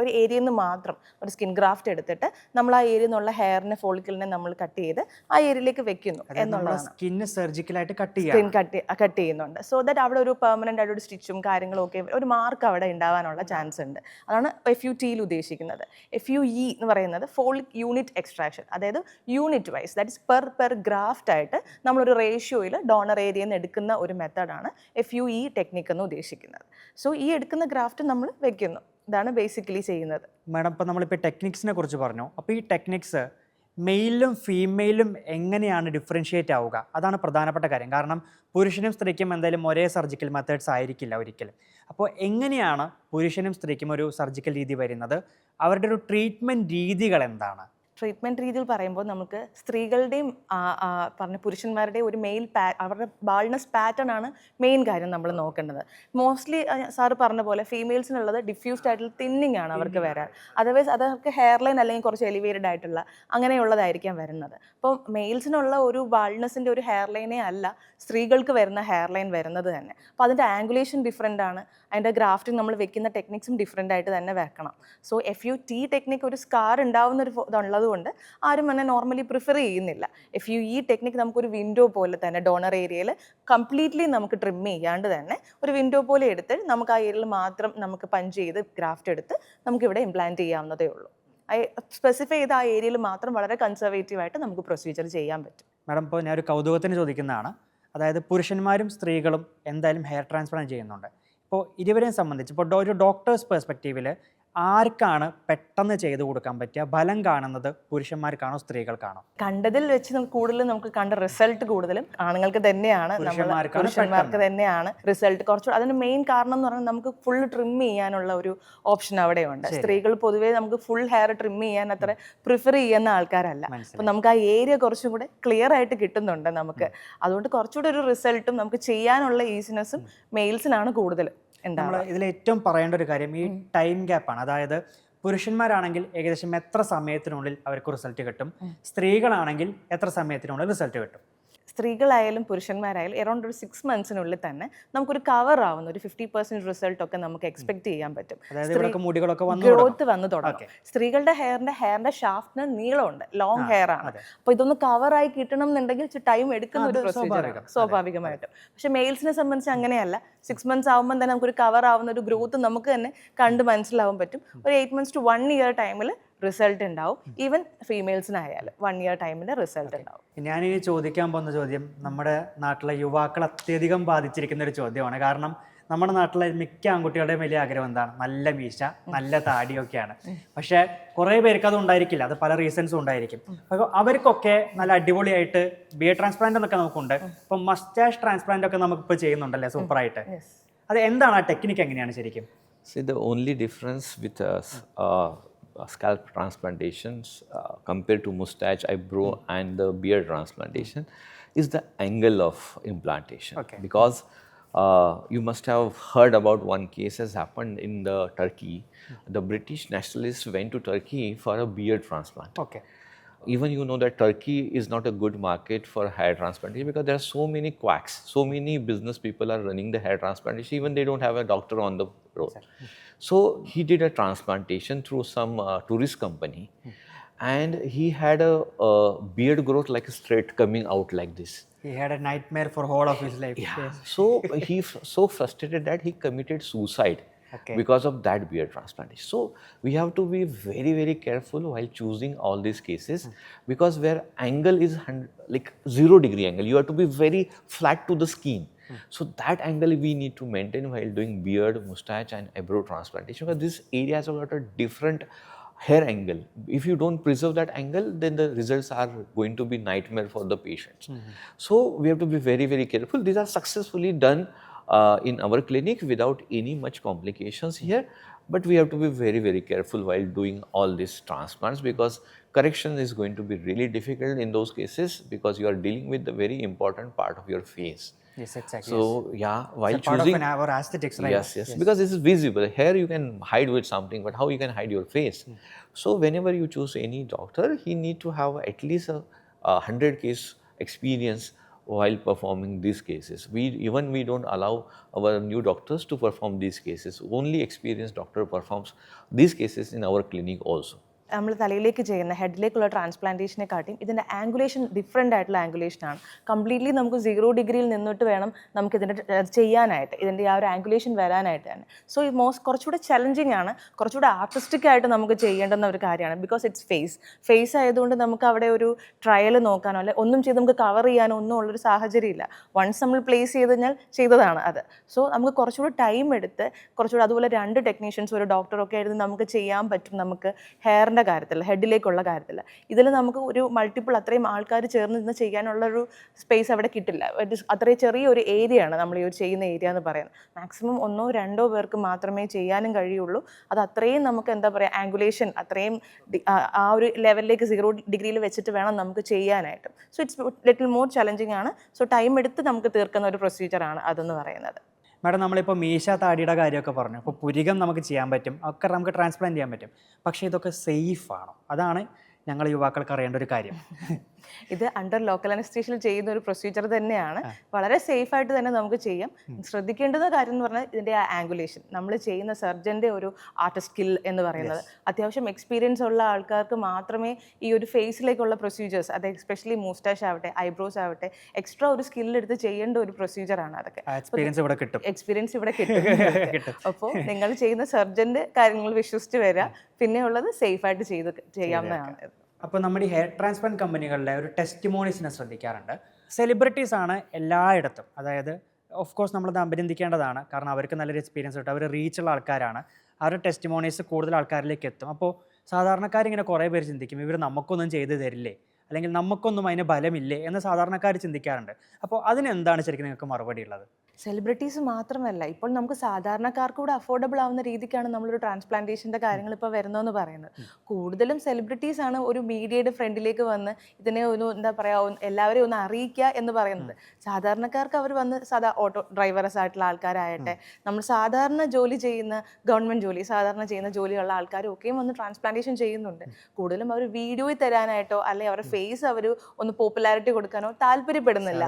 ഒരു ഏരിയയിൽ നിന്ന് മാത്രം ഒരു സ്കിൻ ഗ്രാഫ്റ്റ് എടുത്തിട്ട് നമ്മൾ ആ ഏരിയയിൽ നിന്നുള്ള ഹെയറിനെ ഫോളിക്കിളിനെ നമ്മൾ കട്ട് ചെയ്ത് ആ ഏരിയയിലേക്ക് വെക്കുന്നു എന്നുള്ളതാണ്. സ്കിൻ സർജിക്കലായിട്ട് സ്കിൻ കട്ട് ചെയ്യുന്നുണ്ട്. സോ ദാറ്റ് അവിടെ ഒരു പെർമനന്റ് ആയിട്ട് ഒരു സ്റ്റിച്ചും കാര്യങ്ങളും ഒക്കെ, ഒരു മാർക്ക് അവിടെ ഉണ്ടാവാനുള്ള ചാൻസ് ഉണ്ട്. അതാണ് FUTയിൽ ഉദ്ദേശിക്കുന്നത്. FUE എന്ന് പറയുന്നത് ഫോളിക് യൂണിറ്റ് എക്സ്ട്രാക്ഷൻ, അതായത് unit wise, that is per graft ആയിട്ട് നമ്മളൊരു റേഷ്യോയിൽ ഡോണർ ഏരിയയിൽ നിന്ന് എടുക്കുന്ന ഒരു മെത്തേഡാണ് FUE ടെക്നിക്ക് എന്ന് ഉദ്ദേശിക്കുന്നത്. സോ ഈ എടുക്കുന്ന ഗ്രാഫ്റ്റ് നമ്മൾ വെക്കുന്നു. ഇതാണ് ബേസിക്കലി ചെയ്യുന്നത്. മാഡം, ഇപ്പോൾ നമ്മളിപ്പോൾ ടെക്നിക്സിനെ കുറിച്ച് പറഞ്ഞു. അപ്പോൾ ഈ ടെക്നിക്സ് മെയിലും ഫീമെയിലും എങ്ങനെയാണ് ഡിഫറൻഷിയേറ്റ് ആവുക? അതാണ് പ്രധാനപ്പെട്ട കാര്യം. കാരണം പുരുഷനും സ്ത്രീക്കും എന്തായാലും ഒരേ സർജിക്കൽ മെത്തേഡ്സ് ആയിരിക്കില്ല ഒരിക്കലും. അപ്പോൾ എങ്ങനെയാണ് പുരുഷനും സ്ത്രീക്കും ഒരു സർജിക്കൽ രീതി വരുന്നത്? അവരുടെ ഒരു ട്രീറ്റ്മെൻറ്റ് രീതികൾ എന്താണ്? ട്രീറ്റ്മെൻറ്റ് രീതിയിൽ പറയുമ്പോൾ നമുക്ക് സ്ത്രീകളുടെയും പറഞ്ഞ പുരുഷന്മാരുടെയും ഒരു അവരുടെ ബാൾനെസ് പാറ്റേൺ ആണ് മെയിൻ കാര്യം നമ്മൾ നോക്കേണ്ടത്. മോസ്റ്റ്ലി സാറ് പറഞ്ഞ പോലെ ഫീമെയിൽസിനുള്ളത് ഡിഫ്യൂസ്ഡ് ആയിട്ടുള്ള തിന്നിങ് ആണ് അവർക്ക് വരാൻ. അതർവൈസ് അതവർക്ക് ഹെയർ ലൈൻ അല്ലെങ്കിൽ കുറച്ച് എലിവേറ്റഡ് ആയിട്ടുള്ള അങ്ങനെയുള്ളതായിരിക്കാം വരുന്നത്. അപ്പോൾ മെയിൽസിനുള്ള ഒരു ബാൾനെസ്സിൻ്റെ ഒരു ഹെയർ ലൈനേ അല്ല സ്ത്രീകൾക്ക് വരുന്ന ഹെയർ ലൈൻ വരുന്നത് തന്നെ. അപ്പോൾ അതിൻ്റെ ആംഗുലേഷൻ ഡിഫറെൻ്റ് ആണ്, അതിൻ്റെ ഗ്രാഫ്റ്റിംഗ് നമ്മൾ വെക്കുന്ന ടെക്നിക്സും ഡിഫറെൻ്റ് ആയിട്ട് തന്നെ വെക്കണം. സോ FUT ടെക്നിക്ക് ഒരു സ്കാർ ഉണ്ടാവുന്ന ഒരു ഇതുള്ളത് കൊണ്ട് ആരും തന്നെ നോർമലി പ്രിഫർ ചെയ്യുന്നില്ല. FUE ടെക്നിക്ക് നമുക്കൊരു വിൻഡോ പോലെ തന്നെ ഡോണർ ഏരിയയിൽ കംപ്ലീറ്റ്ലി നമുക്ക് ട്രിം ചെയ്യാണ്ട് തന്നെ ഒരു വിൻഡോ പോലെ എടുത്ത് നമുക്ക് ആ ഏരിയയിൽ മാത്രം നമുക്ക് പഞ്ച് ചെയ്ത് ഗ്രാഫ്റ്റ് എടുത്ത് നമുക്കിവിടെ ഇംപ്ലാന്റ് ചെയ്യാവുന്നതേ ഉള്ളൂ. സ്പെസിഫൈ ചെയ്ത ആ ഏരിയയിൽ മാത്രം വളരെ കൺസർവേറ്റീവായിട്ട് നമുക്ക് പ്രൊസീജിയർ ചെയ്യാൻ പറ്റും. മാഡം, ഇപ്പോൾ ഞാനൊരു കൗതുകത്തിന് ചോദിക്കുന്നതാണ്. അതായത് പുരുഷന്മാരും സ്ത്രീകളും എന്തായാലും ഹെയർ ട്രാൻസ്പ്ലാന്റ് ചെയ്യുന്നുണ്ട്. ഇപ്പോൾ ഇരുവരെയും സംബന്ധിച്ച് ഇപ്പോൾ ഒരു ഡോക്ടേഴ്സ് പെർസ്പെക്റ്റീവിൽ ആർക്കാണ് പെട്ടെന്ന് ചെയ്തു കൊടുക്കാൻ പറ്റുക? ഫലം കാണുന്നത് പുരുഷന്മാർക്കാണോ സ്ത്രീകൾക്കാണോ? കണ്ടതിൽ വെച്ച് കൂടുതൽ നമുക്ക് കണ്ട റിസൾട്ട് കൂടുതലും ആണുങ്ങൾക്ക് തന്നെയാണ്, പുരുഷന്മാർക്ക് തന്നെയാണ് റിസൾട്ട് കുറച്ചുകൂടെ. അതിന് മെയിൻ കാരണം എന്ന് പറഞ്ഞാൽ നമുക്ക് ഫുൾ ട്രിം ചെയ്യാനുള്ള ഒരു ഓപ്ഷൻ അവിടെയുണ്ട്. സ്ത്രീകൾ പൊതുവേ നമുക്ക് ഫുൾ ഹെയർ ട്രിം ചെയ്യാൻ അത്ര പ്രിഫർ ചെയ്യുന്ന ആൾക്കാരല്ല. അപ്പൊ നമുക്ക് ആ ഏരിയ കുറച്ചും കൂടെ ക്ലിയർ ആയിട്ട് കിട്ടുന്നുണ്ട് നമുക്ക്. അതുകൊണ്ട് കുറച്ചുകൂടെ ഒരു റിസൾട്ടും നമുക്ക് ചെയ്യാനുള്ള ഈസിനെസ്സും മെയിൽസിനാണ് കൂടുതൽ. നമ്മൾ ഇതിൽ ഏറ്റവും പറയേണ്ട ഒരു കാര്യം ഈ ടൈം ഗ്യാപ്പാണ്. അതായത് പുരുഷന്മാരാണെങ്കിൽ ഏകദേശം എത്ര സമയത്തിനുള്ളിൽ അവർക്ക് റിസൾട്ട് കിട്ടും, സ്ത്രീകളാണെങ്കിൽ എത്ര സമയത്തിനുള്ളിൽ റിസൾട്ട് കിട്ടും? സ്ത്രീകളായാലും പുരുഷന്മാരായാലും അറൗണ്ട് ഒരു 6 monthsനുള്ളിൽ തന്നെ നമുക്കൊരു കവർ ആവുന്ന ഒരു 50% റിസൾട്ട് ഒക്കെ നമുക്ക് എക്സ്പെക്ട് ചെയ്യാൻ പറ്റും. ഗ്രോത്ത് വന്ന് തുടങ്ങും. സ്ത്രീകളുടെ ഹെയറിന്റെ ഷാഫ്റ്റിന് നീളമുണ്ട്, ലോങ് ഹെയർ ആണ്. അപ്പൊ ഇതൊന്ന് കവറായി കിട്ടണം എന്നുണ്ടെങ്കിൽ ടൈം എടുക്കുന്ന ഒരു പ്രൊസീജിയർ സ്വാഭാവികമായിട്ടും. പക്ഷെ മെയിൽസിനെ സംബന്ധിച്ച് അങ്ങനെയല്ല. 6 months ആവുമ്പോൾ തന്നെ നമുക്കൊരു കവർ ആവുന്ന ഒരു ഗ്രോത്ത് നമുക്ക് തന്നെ കണ്ട് മനസ്സിലാവാൻ പറ്റും. ഒരു 8 months to 1 year ടൈമിൽ റിസൾട്ട് ഉണ്ടാവും. ഈവൻ ഫീമെയിൽസിനായാലും 1 year ടൈമിൽ റിസൾട്ട് ഉണ്ടാവും. ഞാനിനി ചോദിക്കാൻ പോകുന്ന ചോദ്യം നമ്മുടെ നാട്ടിലെ യുവാക്കൾ അത്യധികം ബാധിച്ചിരിക്കുന്ന ഒരു ചോദ്യമാണ്. കാരണം നമ്മുടെ നാട്ടിലെ മിക്ക ആൺകുട്ടികളുടെയും വലിയ ആഗ്രഹം എന്താണ്? നല്ല മീശ, നല്ല താടിയൊക്കെയാണ്. പക്ഷേ കുറേ പേർക്ക് അത് ഉണ്ടായിരിക്കില്ല. അത് പല റീസൺസും ഉണ്ടായിരിക്കും. അപ്പോൾ അവർക്കൊക്കെ നല്ല അടിപൊളിയായിട്ട് ബിയർഡ് ട്രാൻസ്പ്ലാന്റ് എന്നൊക്കെ നമുക്കുണ്ട്. ഇപ്പം മസ്റ്റാഷ് ട്രാൻസ്പ്ലാന്റ് ഒക്കെ നമുക്കിപ്പോൾ ചെയ്യുന്നുണ്ടല്ലേ സൂപ്പറായിട്ട്. അത് എന്താണ് ആ ടെക്നിക്ക്, എങ്ങനെയാണ് ശരിക്കും? See, the only difference with scalp transplantations compared to mustache, eyebrow and the beard transplantation is the angle of implantation. Because you must have heard about one case has happened in the Turkey. The British nationalists went to Turkey for a beard transplant. Even you know that Turkey is not a good market for hair transplantation because there are so many quacks, so many business people are running the hair transplantation, even they don't have a doctor on the road. So he did a transplantation through some tourist company, and he had a beard growth like a straight coming out like this. He had a nightmare for whole of his life. So he so frustrated that he committed suicide. Because of that beard transplantation. So we have to be very, very careful while choosing all these cases, because where angle is like 0 degree angle, you have to be very flat to the skin. So that angle we need to maintain while doing beard, mustache and eyebrow transplantation, because these areas have got a different hair angle. If you don't preserve that angle, then the results are going to be nightmare for the patients. So we have to be very, very careful. These are successfully done in our clinic without any much complications here, but we have to be very, very careful while doing all these transplants, because correction is going to be really difficult in those cases, because you are dealing with the very important part of your face. Yes, exactly. So yeah, while it's choosing part of our aesthetics, right? Yes, because this is visible. Hair you can hide with something, but how you can hide your face? So whenever you choose any doctor, he need to have at least a 100 case experience while performing these cases. We don't allow our new doctors to perform these cases. Only experienced doctor performs these cases in our clinic also. നമ്മൾ തലയിലേക്ക് ചെയ്യുന്ന ഹെഡിലേക്കുള്ള ട്രാൻസ്പ്ലാന്റേഷനെ കാട്ടിയും ഇതിൻ്റെ ആംഗുലേഷൻ ഡിഫറെൻ്റ് ആയിട്ടുള്ള ആംഗുലേഷനാണ്. കംപ്ലീറ്റ്ലി നമുക്ക് 0 ഡിഗ്രിയിൽ നിന്നിട്ട് വേണം നമുക്ക് ഇതിൻ്റെ ചെയ്യാനായിട്ട്, ഇതിൻ്റെ ആ ഒരു ആംഗുലേഷൻ വരാനായിട്ട് തന്നെ. സോ ഈ കുറച്ചുകൂടെ ചലഞ്ചിങ് ആണ്, കുറച്ചുകൂടെ ആർട്ടിസ്റ്റിക് ആയിട്ട് നമുക്ക് ചെയ്യേണ്ടുന്ന ഒരു കാര്യമാണ്. ബിക്കോസ് ഇറ്റ്സ് ഫേസ് ആയതുകൊണ്ട് നമുക്ക് അവിടെ ഒരു ട്രയൽ നോക്കാനോ അല്ലെ ഒന്നും ചെയ്ത് നമുക്ക് കവർ ചെയ്യാനോ ഒന്നും ഉള്ളൊരു സാഹചര്യം ഇല്ല. വൺസ് നമ്മൾ പ്ലേസ് ചെയ്ത് കഴിഞ്ഞാൽ ചെയ്തതാണ് അത്. സോ നമുക്ക് കുറച്ചുകൂടെ ടൈം എടുത്ത് കുറച്ചുകൂടെ അതുപോലെ 2 ടെക്നീഷ്യൻസ് ഒരു ഡോക്ടറൊക്കെ ആയിരുന്നു നമുക്ക് ചെയ്യാൻ പറ്റും. നമുക്ക് ഹെയറിൻ്റെ കാര്യത്തിൽ, ഹെഡിലേക്കുള്ള കാര്യത്തിൽ ഇതിൽ നമുക്ക് ഒരു മൾട്ടിപ്പിൾ അത്രയും ആൾക്കാർ ചേർന്ന് നിന്ന് ചെയ്യാനുള്ളൊരു സ്പേസ് അവിടെ കിട്ടില്ല. അത്രയും ചെറിയൊരു ഏരിയ ആണ് നമ്മൾ ഈ ഒരു ചെയ്യുന്ന ഏരിയ എന്ന് പറയുന്നത്. മാക്സിമം 1 or 2 പേർക്ക് മാത്രമേ ചെയ്യാനും കഴിയുള്ളൂ. അത് അത്രയും നമുക്ക് എന്താ പറയുക ആംഗുലേഷൻ അത്രയും ആ ഒരു ലെവലിലേക്ക് 0 ഡിഗ്രിയിൽ വെച്ചിട്ട് വേണം നമുക്ക് ചെയ്യാനായിട്ട്. So it's little more challenging ആണ്. സോ ടൈം എടുത്ത് നമുക്ക് തീർക്കുന്ന ഒരു പ്രൊസീജിയറാണ് അതെന്ന് പറയുന്നത്. മാഡം, നമ്മളിപ്പോൾ മീശ താടിയുടെ കാര്യമൊക്കെ പറഞ്ഞു. അപ്പോൾ പുരികം നമുക്ക് ചെയ്യാൻ പറ്റും, ഒക്കെ നമുക്ക് ട്രാൻസ്പ്ലാന്റ് ചെയ്യാൻ പറ്റും. പക്ഷേ ഇതൊക്കെ സേഫ് ആണോ? അതാണ് ഞങ്ങൾ യുവാക്കൾക്ക് അറിയേണ്ട ഒരു കാര്യം. ഇത് അണ്ടർ ലോക്കൽ അനസ്തീഷ്യയിൽ ചെയ്യുന്ന ഒരു പ്രൊസീജിയർ തന്നെയാണ്. വളരെ സേഫ് ആയിട്ട് തന്നെ നമുക്ക് ചെയ്യാം. ശ്രദ്ധിക്കേണ്ടുന്ന കാര്യം എന്ന് പറഞ്ഞാൽ ഇതിൻ്റെ ആ ആംഗുലേഷൻ, നമ്മൾ ചെയ്യുന്ന സർജൻ്റെ ഒരു ആർട്ട് സ്കിൽ എന്ന് പറയുന്നത് അത്യാവശ്യം എക്സ്പീരിയൻസ് ഉള്ള ആൾക്കാർക്ക് മാത്രമേ ഈ ഒരു ഫേസിലേക്കുള്ള പ്രൊസീജിയേഴ്സ്, അത് എസ്പെഷ്യലി മൂസ്റ്റാഷ് ആവട്ടെ ഐബ്രോസ് ആവട്ടെ എക്സ്ട്രാ ഒരു സ്കില്ലെടുത്ത് ചെയ്യേണ്ട ഒരു പ്രൊസീജിയറാണ്. അതൊക്കെ എക്സ്പീരിയൻസ് ഇവിടെ കിട്ടും. അപ്പോൾ നിങ്ങൾ ചെയ്യുന്ന സർജൻ്റെ കാര്യങ്ങൾ വിശ്വസിച്ച് വരിക. പിന്നെ ഉള്ളത് സേഫായിട്ട് ചെയ്യാവുന്നതാണ്. അപ്പോൾ നമ്മുടെ ഈ ഹെയർ ട്രാൻസ്പ്ലാന്റ് കമ്പനികളിലെ ഒരു ടെസ്റ്റിമോണീസിനെ ശ്രദ്ധിക്കാറുണ്ട്. സെലിബ്രിറ്റീസ് ആണ് എല്ലായിടത്തും. അതായത് ഓഫ് കോഴ്സ് നമ്മളത് അഭിനന്ദിക്കേണ്ടതാണ്, കാരണം അവർക്ക് നല്ലൊരു എക്സ്പീരിയൻസ് കിട്ടും. അവർ റീച്ചുള്ള ആൾക്കാരാണ്. അവരുടെ ടെസ്റ്റിമോണീസ് കൂടുതൽ ആൾക്കാരിലേക്ക് എത്തും. അപ്പോൾ സാധാരണക്കാരിങ്ങനെ കുറേ പേര് ചിന്തിക്കും, ഇവർ നമുക്കൊന്നും ചെയ്തു തരില്ലേ, അല്ലെങ്കിൽ നമുക്കൊന്നും അതിന് ബലമില്ലേ എന്ന് സാധാരണക്കാർ ചിന്തിക്കാറുണ്ട്. അപ്പോൾ അതിനെന്താണ് ശരിക്കും നിങ്ങൾക്ക് മറുപടി ഉള്ളത്? സെലിബ്രിറ്റീസ് മാത്രമല്ല, ഇപ്പോൾ നമുക്ക് സാധാരണക്കാർക്ക് കൂടെ അഫോർഡബിൾ ആവുന്ന രീതിക്കാണ് നമ്മളൊരു ട്രാൻസ്പ്ലാന്റേഷൻ്റെ കാര്യങ്ങൾ ഇപ്പോൾ വരുന്നതെന്ന് പറയുന്നത്. കൂടുതലും സെലിബ്രിറ്റീസ് ആണ് ഒരു മീഡിയയുടെ ഫ്രണ്ടിലേക്ക് വന്ന് ഇതിനെ ഒന്ന് എന്താ പറയുക, എല്ലാവരെയും ഒന്ന് അറിയിക്കുക എന്ന് പറയുന്നത്. സാധാരണക്കാർക്ക് അവർ വന്ന് ഓട്ടോ ഡ്രൈവേഴ്സ് ആയിട്ടുള്ള ആൾക്കാരാകട്ടെ, നമ്മൾ സാധാരണ ജോലി ചെയ്യുന്ന ഗവൺമെൻറ് ജോലി സാധാരണ ചെയ്യുന്ന ജോലിയുള്ള ആൾക്കാരും ഒക്കെയും വന്ന് ട്രാൻസ്പ്ലാന്റേഷൻ ചെയ്യുന്നുണ്ട്. കൂടുതലും അവർ വീഡിയോയിൽ തരാനായിട്ടോ അല്ലെങ്കിൽ അവരുടെ ഫേസ് അവർ ഒന്ന് പോപ്പുലാരിറ്റി കൊടുക്കാനോ താല്പര്യപ്പെടുന്നില്ല.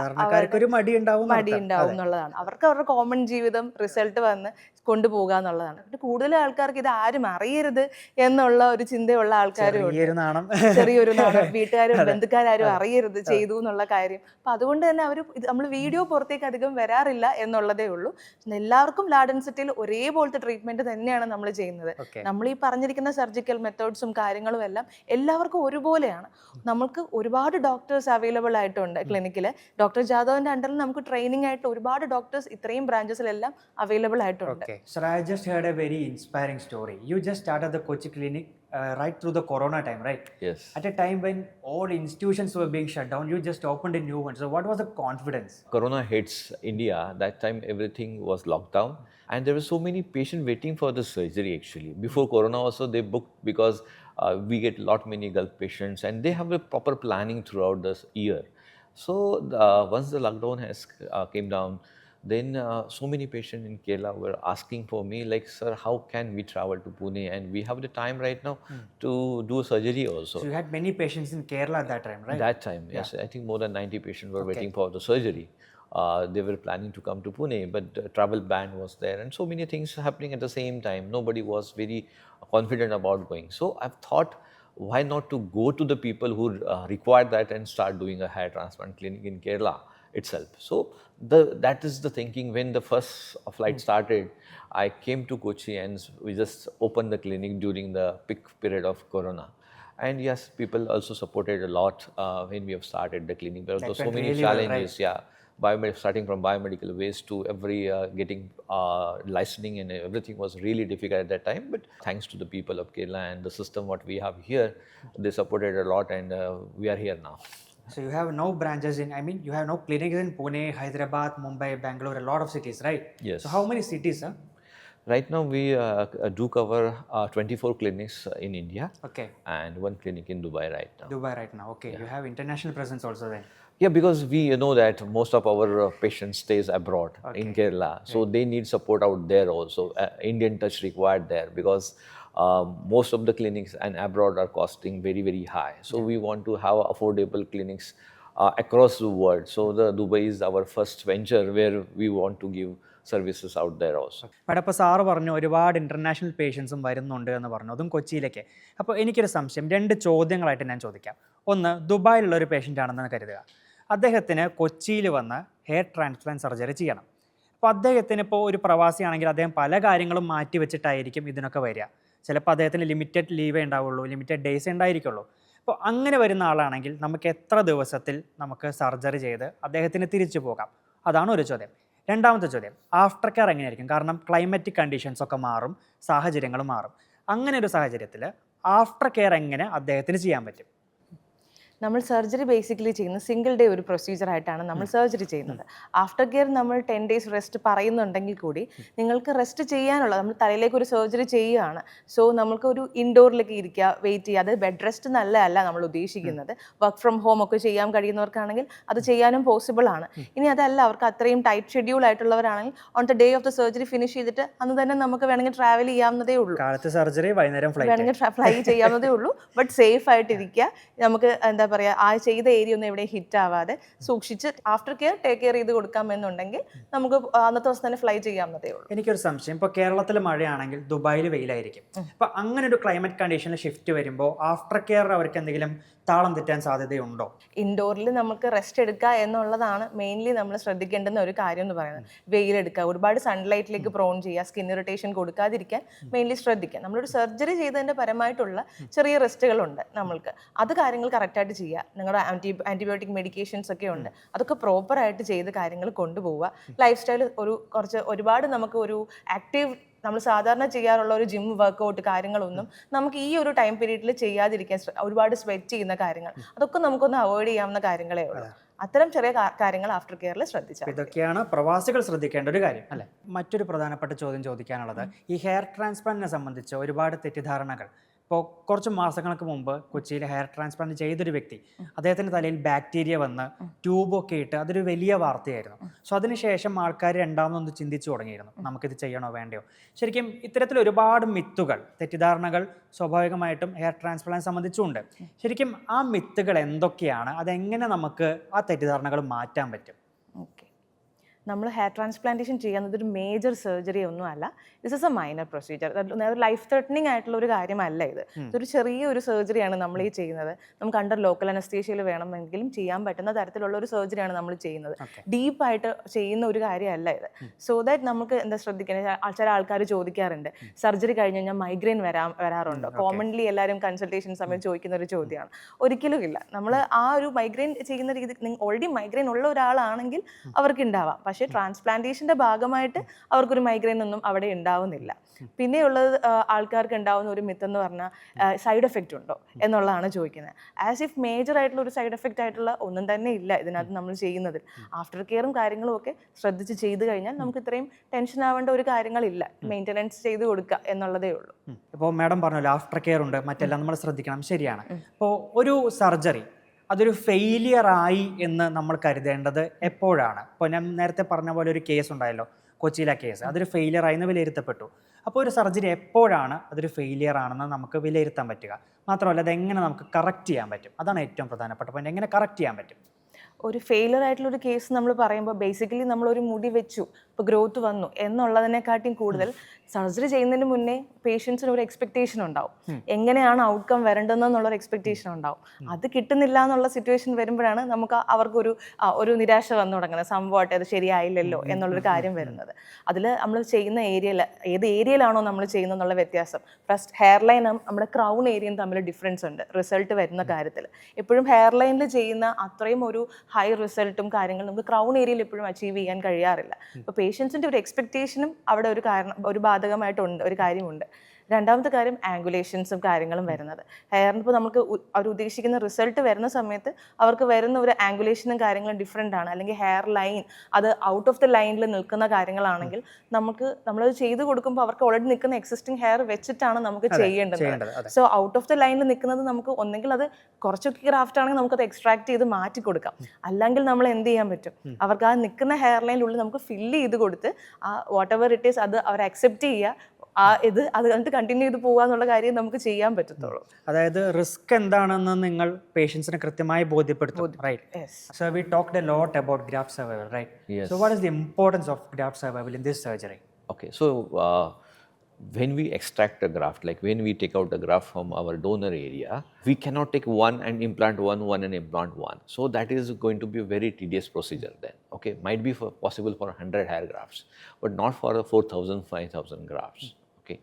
മടി ഉണ്ടാവും എന്നുള്ളതാണ്. അവർക്ക് അവരുടെ കോമൺ ജീവിതം റിസൾട്ട് വന്ന് കൊണ്ടുപോകുക എന്നുള്ളതാണ്. പിന്നെ കൂടുതൽ ആൾക്കാർക്ക് ഇത് ആരും അറിയരുത് എന്നുള്ള ഒരു ചിന്തയുള്ള ആൾക്കാരും ചെറിയൊരു വീട്ടുകാരും ബന്ധുക്കാരും അറിയരുത് ചെയ്തു എന്നുള്ള കാര്യം. അപ്പൊ അതുകൊണ്ട് തന്നെ അവർ നമ്മൾ വീഡിയോ പുറത്തേക്ക് അധികം വരാറില്ല എന്നുള്ളതേ ഉള്ളൂ. എല്ലാവർക്കും ലാഡൻസിറ്റിയിൽ ഒരേപോലത്തെ ട്രീറ്റ്മെന്റ് തന്നെയാണ് നമ്മൾ ചെയ്യുന്നത്. നമ്മൾ ഈ പറഞ്ഞിരിക്കുന്ന സർജിക്കൽ മെത്തേഡ്സും കാര്യങ്ങളും എല്ലാം എല്ലാവർക്കും ഒരുപോലെയാണ്. നമുക്ക് ഒരുപാട് ഡോക്ടേഴ്സ് അവൈലബിൾ ആയിട്ടുണ്ട് ക്ലിനിക്കിൽ. ഡോക്ടർ ജാദവിന്റെ അണ്ടറിൽ നമുക്ക് ട്രെയിനിങ് ആയിട്ട് ഒരുപാട് ഡോക്ടേഴ്സ് ഇത്രയും ബ്രാഞ്ചസിലെല്ലാം അവൈലബിൾ ആയിട്ടുണ്ട്. So I just heard a very inspiring story. You just started the Kochi clinic right through the corona time, right? Yes. At a time when all institutions were being shut down, you just opened a new one. So what was the confidence? Corona hits India, that time everything was locked down and there were so many patients waiting for the surgery actually. Before Corona also they booked because we get many Gulf patients and they have a proper planning throughout this year. So once the lockdown has came down, then so many patients in Kerala were asking for me like, sir, how can we travel to Pune and we have the time right now to do a surgery also. So you had many patients in Kerala at that time, right? That time, yes. I think more than 90 patients were waiting for the surgery. They were planning to come to Pune, but travel ban was there and so many things happening at the same time. Nobody was very confident about going. So I've thought, why not to go to the people who require that and start doing a hair transplant clinic in Kerala itself. So that is the thinking. When the first flight started, I came to Kochi and we just opened the clinic during the peak period of Corona. And yes, people also supported a lot when we have started the clinic. There were so many really challenges, starting from biomedical waste to every getting licensing and everything was really difficult at that time. But thanks to the people of Kerala and the system what we have here, they supported a lot and we are here now. So you have no branches in, you have no clinics in Pune, Hyderabad, Mumbai, Bangalore, a lot of cities, right? Yes. So how many cities, sir? Right now we do cover 24 clinics in India. Okay. And one clinic in Dubai right now. Dubai right now, okay. Yeah. You have international presence also then? Yeah, because we know that most of our patients stays abroad in Kerala. So they need support out there also. Indian touch required there because most of the clinics and abroad are costing very, very high. So we want to have affordable clinics across the world. So the Dubai is our first venture where we want to give services out there also. Madam, അപ്പോൾ സാറ് പറഞ്ഞു ഒരുപാട് ഇൻ്റർനാഷണൽ പേഷ്യൻസും വരുന്നുണ്ട് എന്ന് പറഞ്ഞു, അതും കൊച്ചിയിലേക്ക്. അപ്പോൾ എനിക്കൊരു സംശയം, 2 ചോദ്യങ്ങളായിട്ട് ഞാൻ ചോദിക്കാം. ഒന്ന്, ദുബായിലുള്ള ഒരു പേഷ്യൻ്റ് ആണെന്ന് കരുതുക. അദ്ദേഹത്തിന് കൊച്ചിയിൽ വന്ന് ഹെയർ ട്രാൻസ്പ്ലാന്റ് സർജറി ചെയ്യണം. അപ്പോൾ അദ്ദേഹത്തിന് ഇപ്പോൾ ഒരു പ്രവാസിയാണെങ്കിൽ അദ്ദേഹം പല കാര്യങ്ങളും മാറ്റി വെച്ചിട്ടായിരിക്കും ഇതിനൊക്കെ വരിക. ചിലപ്പോൾ അദ്ദേഹത്തിന് ലിമിറ്റഡ് ലീവേ ഉണ്ടാവുള്ളൂ, ലിമിറ്റഡ് ഡേയ്സേ ഉണ്ടായിരിക്കുള്ളൂ. അപ്പോൾ അങ്ങനെ വരുന്ന ആളാണെങ്കിൽ നമുക്ക് എത്ര ദിവസത്തിൽ നമുക്ക് സർജറി ചെയ്ത് അദ്ദേഹത്തിന് തിരിച്ചു പോകാം? അതാണ് ഒരു ചോദ്യം. രണ്ടാമത്തെ ചോദ്യം, ആഫ്റ്റർ കെയർ എങ്ങനെയായിരിക്കും? കാരണം ക്ലൈമറ്റിക് കണ്ടീഷൻസ് ഒക്കെ മാറും, സാഹചര്യങ്ങൾ മാറും. അങ്ങനെ ഒരു സാഹചര്യത്തിൽ ആഫ്റ്റർ കെയർ എങ്ങനെ അദ്ദേഹത്തിന് ചെയ്യാൻ പറ്റും? നമ്മൾ സർജറി ബേസിക്കലി ചെയ്യുന്നത് സിംഗിൾ ഡേ ഒരു പ്രൊസീജിയറായിട്ടാണ് നമ്മൾ സർജറി ചെയ്യുന്നത്. ആഫ്റ്റർ കെയർ നമ്മൾ 10 days റെസ്റ്റ് പറയുന്നുണ്ടെങ്കിൽ കൂടി നിങ്ങൾക്ക് റെസ്റ്റ് ചെയ്യാനുള്ള, നമ്മൾ തലയിലേക്ക് ഒരു സർജറി ചെയ്യുകയാണ്. സോ നമുക്ക് ഒരു ഇൻഡോറിലേക്ക് ഇരിക്കുക, വെയിറ്റ് ചെയ്യുക. അത് ബെഡ് റെസ്റ്റ് നല്ലതല്ല നമ്മൾ ഉദ്ദേശിക്കുന്നത്. വർക്ക് ഫ്രം ഹോം ഒക്കെ ചെയ്യാൻ കഴിയുന്നവർക്കാണെങ്കിൽ അത് ചെയ്യാനും പോസിബിൾ ആണ്. ഇനി അതല്ല, അവർക്ക് അത്രയും ടൈറ്റ് ഷെഡ്യൂൾ ആയിട്ടുള്ളവരാണെങ്കിൽ on the day of the surgery finish ചെയ്തിട്ട് അന്ന് തന്നെ നമുക്ക് വേണമെങ്കിൽ ട്രാവൽ ചെയ്യാവുന്നതേ ഉള്ളൂ. കാലത്ത് സർജറി, വൈകുന്നേരം വേണമെങ്കിൽ ഫ്ലൈ ചെയ്യാവുന്നതേ ഉള്ളൂ. ബട്ട് സേഫ് ആയിട്ടിരിക്കുക. നമുക്ക് എന്താ പറയുക, ആ ചെയ്ത ഏരിയ ഒന്നും എവിടെ ഹിറ്റ് ആവാതെ സൂക്ഷിച്ച് ആഫ്റ്റർ കെയർ ടേക്ക് കെയർ ചെയ്ത് കൊടുക്കാമെന്നുണ്ടെങ്കിൽ നമുക്ക് അന്നത്തെ ദിവസം തന്നെ ഫ്ലൈ ചെയ്യാവുന്നതേ ഉള്ളൂ. എനിക്കൊരു സംശയം, ഇപ്പോൾ കേരളത്തിൽ മഴയാണെങ്കിൽ ദുബായിൽ വെയിലായിരിക്കും. അപ്പോൾ അങ്ങനെ ഒരു ക്ലൈമറ്റ് കണ്ടീഷനിൽ ഷിഫ്റ്റ് വരുമ്പോൾ ആഫ്റ്റർ കെയർ അവർക്ക് എന്തെങ്കിലും താളം തെറ്റാൻ സാധ്യതയുണ്ടോ? ഇൻഡോറിൽ നമുക്ക് റെസ്റ്റ് എടുക്കുക എന്നുള്ളതാണ് മെയിൻലി നമ്മൾ ശ്രദ്ധിക്കേണ്ടുന്ന ഒരു കാര്യം എന്ന് പറയുന്നത്. വെയിലെടുക്കുക, ഒരുപാട് സൺലൈറ്റിലേക്ക് പ്രോൺ ചെയ്യുക, സ്കിൻ ഇറിറ്റേഷൻ കൊടുക്കാതിരിക്കാൻ മെയിൻലി ശ്രദ്ധിക്കുക. നമ്മളൊരു സർജറി ചെയ്തതിൻ്റെ പരമായിട്ടുള്ള ചെറിയ റെസ്റ്റുകളുണ്ട് നമ്മൾക്ക്. അത് കാര്യങ്ങൾ കറക്റ്റായിട്ട് ചെയ്യുക. നിങ്ങളുടെ ആൻറ്റിബയോട്ടിക് മെഡിക്കേഷൻസ് ഒക്കെ ഉണ്ട്, അതൊക്കെ പ്രോപ്പറായിട്ട് ചെയ്ത് കാര്യങ്ങൾ കൊണ്ടുപോവുക. ലൈഫ് സ്റ്റൈൽ ഒരുപാട് നമുക്ക് ഒരു ആക്റ്റീവ് നമ്മൾ സാധാരണ ചെയ്യാറുള്ള ഒരു ജിം വർക്കൗട്ട് കാര്യങ്ങളൊന്നും നമുക്ക് ഈ ഒരു ടൈം പീരീഡിൽ ചെയ്യാതിരിക്കാൻ ഒരുപാട് സ്വെറ്റ് ചെയ്യുന്ന കാര്യങ്ങൾ അതൊക്കെ നമുക്കൊന്ന് അവോയ്ഡ് ചെയ്യാവുന്ന കാര്യങ്ങളേ ഉള്ളൂ. അത്തരം ചെറിയ കാര്യങ്ങൾ ആഫ്റ്റർ കെയറിൽ ശ്രദ്ധിച്ചാൽ. ഇതൊക്കെയാണ് പ്രവാസികൾ ശ്രദ്ധിക്കേണ്ട ഒരു കാര്യം അല്ലേ. മറ്റൊരു പ്രധാനപ്പെട്ട ചോദ്യം ചോദിക്കാനുള്ളത്, ഈ ഹെയർ ട്രാൻസ്പ്ലാന്റിനെ സംബന്ധിച്ച് ഒരുപാട് തെറ്റിദ്ധാരണകൾ. ഇപ്പോൾ കുറച്ച് മാസങ്ങൾക്ക് മുമ്പ് കൊച്ചിയിൽ ഹെയർ ട്രാൻസ്പ്ലാന്റ് ചെയ്തൊരു വ്യക്തി, അദ്ദേഹത്തിൻ്റെ തലയിൽ ബാക്ടീരിയ വന്ന് ട്യൂബൊക്കെ ഇട്ട് അതൊരു വലിയ വാർത്തയായിരുന്നു. സോ അതിനുശേഷം ആൾക്കാർ രണ്ടാമതൊന്ന് ചിന്തിച്ചു തുടങ്ങിയിരുന്നു, നമുക്കിത് ചെയ്യണോ വേണ്ടയോ. ശരിക്കും ഇത്തരത്തിൽ ഒരുപാട് മിത്തുകൾ, തെറ്റിദ്ധാരണകൾ സ്വാഭാവികമായിട്ടും ഹെയർ ട്രാൻസ്പ്ലാന്റ് സംബന്ധിച്ചുണ്ട്. ശരിക്കും ആ മിത്തുകൾ എന്തൊക്കെയാണ്, അതെങ്ങനെ നമുക്ക് ആ തെറ്റിദ്ധാരണകൾ മാറ്റാൻ പറ്റും? ഓക്കെ, നമ്മൾ ഹെയർ ട്രാൻസ്പ്ലാന്റേഷൻ ചെയ്യുന്നത് ഒരു മേജർ സർജറി ഒന്നും അല്ല. This is A minor procedure. Life threatening ആയിട്ടുള്ള ഒരു കാര്യമല്ല ഇത്. ഇതൊരു ചെറിയൊരു സർജറിയാണ് നമ്മൾ ഈ ചെയ്യുന്നത്. നമുക്ക് അണ്ടർ ലോക്കൽ അനസ്തേഷ്യയിൽ വേണമെങ്കിലും ചെയ്യാൻ പറ്റുന്ന തരത്തിലുള്ള ഒരു സർജറിയാണ് നമ്മൾ ചെയ്യുന്നത്. ഡീപ്പായിട്ട് ചെയ്യുന്ന ഒരു കാര്യമല്ല ഇത്. സോ ദാറ്റ് നമുക്ക് എന്താ ശ്രദ്ധിക്കുന്നത്, ചില ആൾക്കാർ ചോദിക്കാറുണ്ട്, സർജറി കഴിഞ്ഞ് കഴിഞ്ഞാൽ മൈഗ്രെയിൻ വരാറുണ്ടോ? കോമൺലി എല്ലാവരും കൺസൾട്ടേഷൻ സമയത്ത് ചോദിക്കുന്ന ഒരു ചോദ്യമാണ്. ഒരിക്കലും ഇല്ല. നമ്മൾ ആ ഒരു മൈഗ്രെയിൻ ചെയ്യുന്ന രീതി, ഓൾറെഡി മൈഗ്രെയിൻ ഉള്ള ഒരാളാണെങ്കിൽ അവർക്ക് ഉണ്ടാവാം. പക്ഷേ ട്രാൻസ്പ്ലാന്റേഷൻ്റെ ഭാഗമായിട്ട് അവർക്കൊരു മൈഗ്രെയിൻ ഒന്നും അവിടെ ഉണ്ടാവുന്നില്ല. പിന്നെയുള്ളത് ആൾക്കാർക്ക് ഉണ്ടാവുന്ന ഒരു മിത്ത് എന്ന് പറഞ്ഞാൽ സൈഡ് എഫക്റ്റ് ഉണ്ടോ എന്നുള്ളതാണ് ചോദിക്കുന്നത്. ആസ് ഇഫ് മേജർ ആയിട്ടുള്ള ഒരു സൈഡ് എഫക്റ്റ് ആയിട്ടുള്ള ഒന്നും തന്നെ ഇല്ല ഇതിനകത്ത് നമ്മൾ ചെയ്യുന്നതിൽ. ആഫ്റ്റർ കെയറും കാര്യങ്ങളും ഒക്കെ ശ്രദ്ധിച്ച് ചെയ്ത് കഴിഞ്ഞാൽ നമുക്ക് ഇത്രയും ടെൻഷൻ ആവേണ്ട ഒരു കാര്യങ്ങളില്ല. മെയിൻ്റനൻസ് ചെയ്ത് കൊടുക്കുക എന്നുള്ളതേ ഉള്ളൂ. ഇപ്പോൾ മാഡം പറഞ്ഞല്ലോ ആഫ്റ്റർ കെയർ ഉണ്ട്, മറ്റെല്ലാം നമ്മൾ ശ്രദ്ധിക്കണം. ശരിയാണ്. ഇപ്പോൾ ഒരു സർജറി അതൊരു ഫെയിലിയർ ആയി എന്ന് നമ്മൾ കരുതേണ്ടത് എപ്പോഴാണ്? ഇപ്പോൾ ഞാൻ നേരത്തെ പറഞ്ഞ പോലെ ഒരു കേസ് ഉണ്ടായല്ലോ, കൊച്ചിയിലെ കേസ്, അതൊരു ഫെയിലിയർ ആയി എന്ന് വിലയിരുത്തപ്പെട്ടു. അപ്പോൾ ഒരു സർജറി എപ്പോഴാണ് അതൊരു ഫെയിലിയർ ആണെന്ന് നമുക്ക് വിലയിരുത്താൻ പറ്റുക? മാത്രമല്ല അതെങ്ങനെ നമുക്ക് കറക്റ്റ് ചെയ്യാൻ പറ്റും? അതാണ് ഏറ്റവും പ്രധാനപ്പെട്ട പോയിന്റ്. എങ്ങനെ കറക്റ്റ് ചെയ്യാൻ പറ്റും? ഒരു ഫെയിലിയർ ആയിട്ടുള്ളൊരു കേസ് നമ്മൾ പറയുമ്പോൾ ബേസിക്കലി നമ്മളൊരു മുടി വെച്ചു, ഇപ്പോൾ ഗ്രോത്ത് വന്നു എന്നുള്ളതിനെക്കാട്ടിയും കൂടുതൽ സർജറി ചെയ്യുന്നതിന് മുന്നേ പേഷ്യൻസിന് ഒരു എക്സ്പെക്ടേഷൻ ഉണ്ടാവും, എങ്ങനെയാണ് ഔട്ട്കം വരേണ്ടതെന്നുള്ളൊരു എക്സ്പെക്ടേഷൻ ഉണ്ടാവും. അത് കിട്ടുന്നില്ല എന്നുള്ള സിറ്റുവേഷൻ വരുമ്പോഴാണ് നമുക്ക് അവർക്കൊരു നിരാശ വന്നു തുടങ്ങുന്നത്. സംഭവമായിട്ട് അത് ശരിയായില്ലല്ലോ എന്നുള്ളൊരു കാര്യം വരുന്നത്. അതിൽ നമ്മൾ ചെയ്യുന്ന ഏരിയയിൽ, ഏത് ഏരിയയിലാണോ നമ്മൾ ചെയ്യുന്നത് എന്നുള്ള വ്യത്യാസം. ഫസ്റ്റ് ഹെയർ ലൈനും നമ്മുടെ ക്രൗൺ ഏരിയയും തമ്മിൽ ഡിഫറൻസ് ഉണ്ട് റിസൾട്ട് വരുന്ന കാര്യത്തിൽ. എപ്പോഴും ഹെയർ ലൈനിൽ ചെയ്യുന്ന അത്രയും ഒരു ഹൈ റിസൾട്ടും കാര്യങ്ങളും നമുക്ക് ക്രൗൺ ഏരിയയിൽ എപ്പോഴും അച്ചീവ് ചെയ്യാൻ കഴിയാറില്ല. അപ്പോൾ പേഷ്യൻസിൻ്റെ ഒരു എക്സ്പെക്ടേഷനും അവിടെ ഒരു ബാധകമായിട്ടുണ്ട്, ഒരു കാര്യമുണ്ട്. രണ്ടാമത്തെ കാര്യം ആംഗുലേഷൻസും കാര്യങ്ങളും വരുന്നത്. ഹെയറിന് ഇപ്പോൾ നമുക്ക് അവർ ഉദ്ദേശിക്കുന്ന റിസൾട്ട് വരുന്ന സമയത്ത് അവർക്ക് വരുന്ന ഒരു ആംഗുലേഷനും കാര്യങ്ങളും ഡിഫറെൻ്റ് ആണ്. അല്ലെങ്കിൽ ഹെയർ ലൈൻ അത് ഔട്ട് ഓഫ് ദ ലൈനിൽ നിൽക്കുന്ന കാര്യങ്ങളാണെങ്കിൽ നമ്മളത് ചെയ്ത് കൊടുക്കുമ്പോൾ അവർക്ക് ഓൾറെഡി നിൽക്കുന്ന എക്സിസ്റ്റിംഗ് ഹെയർ വെച്ചിട്ടാണ് നമുക്ക് ചെയ്യേണ്ടത്. സോ ഔട്ട് ഓഫ് ദ ലൈനിൽ നിൽക്കുന്നത് നമുക്ക് ഒന്നെങ്കിൽ അത് കുറച്ചൊക്കെ ഗ്രാഫ്റ്റ് ആണെങ്കിൽ നമുക്കത് എക്സ്ട്രാക്ട് ചെയ്ത് മാറ്റി കൊടുക്കാം. അല്ലെങ്കിൽ നമ്മൾ എന്ത് ചെയ്യാൻ പറ്റും, അവർക്ക് ആ നിൽക്കുന്ന ഹെയർ ലൈനിനുള്ളിൽ നമുക്ക് ഫില്ല് ചെയ്ത് കൊടുത്ത് ആ വാട്ട് എവർ ഇറ്റ് ഈസ് അത് അവർ അക്സെപ്റ്റ് ചെയ്യുക, അത് കണ്ടിട്ട് കണ്ടിന്യൂ ചെയ്ത് പോകുക എന്നുള്ള കാര്യം നമുക്ക് ചെയ്യാൻ പറ്റത്തുള്ളൂ. അതായത് റിസ്ക് എന്താണെന്ന് നിങ്ങൾ പേഷ്യൻസിനെ കൃത്യമായി ബോധ്യപ്പെടുത്തും. Right. So we talked a lot about graft survival, right? Yes. So what is the importance of graft survival in this surgery? Okay, so when we extract a graft, like when we take out the graft from our donor area, we cannot take one and implant one and implant one. So that is going to be a very tedious procedure then. Okay, might be possible for 100 hair grafts, but not for 4,000, 5,000 grafts. Okay,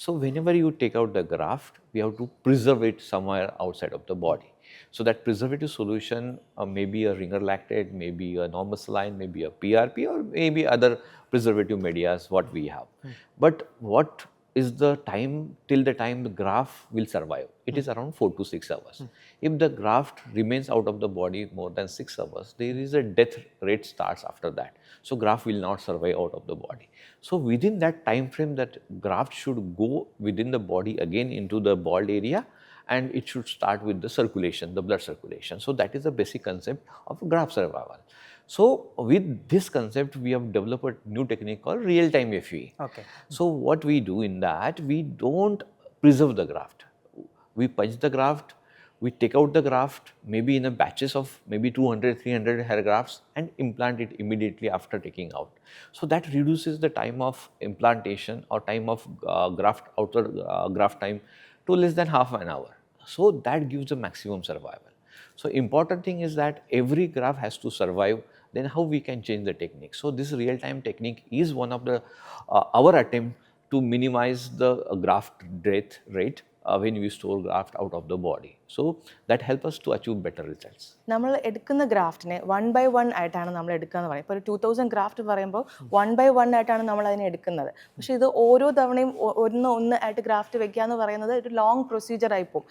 so whenever you take out the graft, we have to preserve it somewhere outside of the body. So that preservative solution may be a ringer lactate, maybe a normal saline, maybe a PRP, or maybe other preservative medias what we have. But what is the time till the time the graft will survive? It is around 4 to 6 hours. If the graft remains out of the body more than 6 hours, there is a death rate starts after that. So graft will not survive out of the body. So within that time frame, that graft should go within the body again into the bald area, and it should start with the circulation, the blood circulation. So that is the basic concept of graft survival. So with this concept, we have developed a new technique called real-time FUE. Okay. So what we do in that, we don't preserve the graft. We punch the graft, we take out the graft, maybe in a batches of maybe 200, 300 hair grafts, and implant it immediately after taking out. So that reduces the time of implantation or time of outer graft time to less than half an hour. So that gives the maximum survival. So important thing is that every graft has to survive. Then how we can change the technique? So this real-time technique is one of the our attempt to minimize the graft death rate when we store graft out of the body. So that helps us to achieve better results. നമ്മൾ എടുക്കുന്ന ഗ്രാഫ്റ്റിനെ 1 by 1 ആയിട്ടാണ് നമ്മൾ എടുക്കുക എന്ന് പറയും. ഇപ്പോൾ ഒരു 2000 ഗ്രാഫ്റ്റ് പറയുമ്പോൾ 1 by 1 ആയിട്ടാണ് നമ്മൾ അതിനെ എടുക്കുന്നത്. പക്ഷേ ഇത് ഓരോ തവണയും ഒന്ന് ആയിട്ട് ഗ്രാഫ്റ്റ് വെക്കുക എന്ന് പറയുന്നത് ഒരു ലോങ് പ്രൊസീജിയർ ആയി പോകും.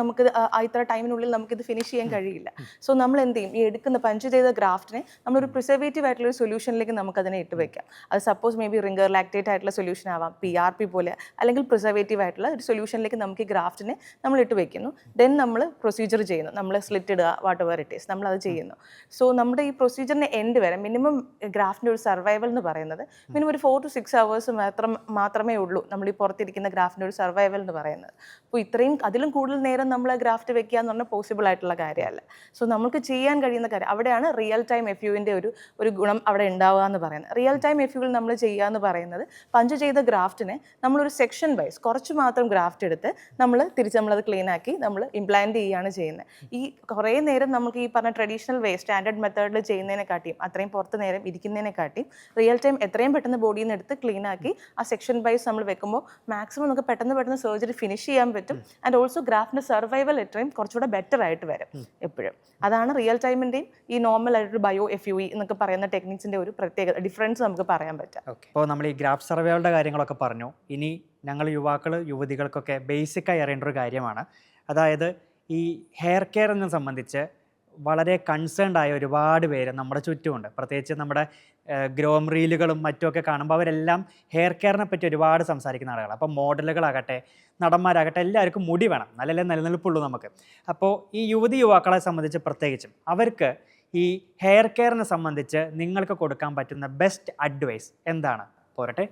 നമുക്ക് ഇത്ര ടൈമിനുള്ളിൽ നമുക്കിത് ഫിനിഷ് ചെയ്യാൻ കഴിയില്ല. സോ നമ്മൾ എന്ത് ചെയ്യും, ഈ എടുക്കുന്ന പഞ്ച് ചെയ്ത ഗ്രാഫ്റ്റിനെ നമ്മളൊരു പ്രിസർവേറ്റീവ് ആയിട്ടുള്ള ഒരു സൊല്യൂഷനിലേക്ക് നമുക്കതിനെ ഇട്ട് വെക്കാം. അത് suppose may be ringer lactate ആയിട്ടുള്ള സൊല്യൂഷൻ ആവാം, PRP പോലെ, അല്ലെങ്കിൽ പ്രിസർവേറ്റീവ് ആയിട്ടുള്ള ഒരു സൊല്യൂഷനിലേക്ക് നമുക്ക് ഈ ഗ്രാഫ്റ്റിനെ നമ്മൾ ഇട്ട് വെക്കുന്നു. ദെൻ നമ്മൾ പ്രൊസീജിയർ ചെയ്യുന്നു, നമ്മൾ സ്ലിറ്റ് ഇടുക, വാട്ട് എവർ ഇറ്റ് ഈസ്, നമ്മളത് ചെയ്യുന്നു. സോ നമ്മുടെ ഈ പ്രൊസീജിയറിന് എൻഡ് വരെ മിനിമം ഗ്രാഫിൻ്റെ ഒരു സർവൈവൽ എന്ന് പറയുന്നത് മിനിമം ഒരു 4 to 6 hours മാത്രമേ ഉള്ളൂ നമ്മൾ ഈ പുറത്തിരിക്കുന്ന ഗ്രാഫിൻ്റെ ഒരു സർവൈവൽ എന്ന് പറയുന്നത്. അപ്പോൾ ഇത്രയും അതിലും കൂടുതൽ നേരം നമ്മൾ ഗ്രാഫ്റ്റ് വെക്കുക എന്ന് പറഞ്ഞാൽ പോസിബിൾ ആയിട്ടുള്ള കാര്യമല്ല. സോ നമുക്ക് ചെയ്യാൻ കഴിയുന്ന കാര്യം അവിടെയാണ് റിയൽ ടൈം FUവിൻ്റെ ഒരു ഗുണം അവിടെ ഉണ്ടാവുക എന്ന് പറയുന്നത്. റിയൽ ടൈം FUവിൽ നമ്മൾ ചെയ്യുക എന്ന് പറയുന്നത് പഞ്ച് ചെയ്ത ഗ്രാഫ്റ്റിനെ നമ്മളൊരു സെക്ഷൻ വൈസ് കുറച്ച് മാത്രം ഗ്രാഫ്റ്റ് എടുത്ത് നമ്മളത് ക്ലീൻ ആക്കി നമ്മൾ ഇംപ്ലാന്റ് ചെയ്യുകയാണ് ചെയ്യുന്നത്. ഈ കുറേ നേരം നമുക്ക് ഈ പറഞ്ഞ ട്രഡീഷണൽ വേ സ്റ്റാൻഡേർഡ് മെത്തേഡിൽ ചെയ്യുന്നതിനെക്കാട്ടിയും അത്രയും പുറത്ത് നേരം ഇരിക്കുന്നതിനെക്കാട്ടിയും റിയൽ ടൈം എത്രയും പെട്ടെന്ന് ബോഡിയിൽ നിന്ന് എടുത്ത് ക്ലീൻ ആക്കി ആ സെക്ഷൻ വൈസ് നമ്മൾ വെക്കുമ്പോൾ മാക്സിമം നമുക്ക് പെട്ടെന്ന് സർജറി ഫിനിഷ് ചെയ്യാൻ പറ്റും. ആൻഡ് ഓൾസോ ഗ്രാഫിൻ്റെ സർവൈവൽ എത്രയും കുറച്ചുകൂടെ ബെറ്റർ ആയിട്ട് വരും എപ്പോഴും. അതാണ് റിയൽ ടൈമിൻ്റെയും ഈ നോർമൽ ആയിട്ടൊരു ബയോ FUE എന്നൊക്കെ പറയുന്ന ടെക്നിക്സിൻ്റെ ഒരു പ്രത്യേക ഡിഫറൻസ് നമുക്ക് പറയാൻ പറ്റാം. ഓക്കെ, അപ്പോൾ നമ്മൾ ഈ ഗ്രാഫ് സർവൈവലിൻ്റെ കാര്യങ്ങളൊക്കെ പറഞ്ഞു. ഇനി ഞങ്ങൾ യുവതികൾക്കൊക്കെ ബേസിക്കായി അറിയേണ്ട ഒരു കാര്യമാണ്. അതായത് ഈ ഹെയർ കെയറിനെ സംബന്ധിച്ച് വളരെ കൺസേൺഡ് ആയ ഒരുപാട് പേര് നമ്മുടെ ചുറ്റുമുണ്ട്. പ്രത്യേകിച്ച് നമ്മുടെ ഗ്രോം റീലുകളും മറ്റുമൊക്കെ കാണുമ്പോൾ അവരെല്ലാം ഹെയർ കെയറിനെ പറ്റി ഒരുപാട് സംസാരിക്കുന്ന ആളുകളാണ്. അപ്പോൾ മോഡലുകളാകട്ടെ നടന്മാരാകട്ടെ എല്ലാവർക്കും മുടി വേണം, നല്ലല്ലേ നിലനിൽപ്പുള്ളൂ നമുക്ക്. അപ്പോൾ ഈ യുവാക്കളെ സംബന്ധിച്ച് പ്രത്യേകിച്ചും അവർക്ക് ഈ ഹെയർ കെയറിനെ സംബന്ധിച്ച് നിങ്ങൾക്ക് കൊടുക്കാൻ പറ്റുന്ന ബെസ്റ്റ് അഡ്വൈസ് എന്താണ്? പോരട്ടെ,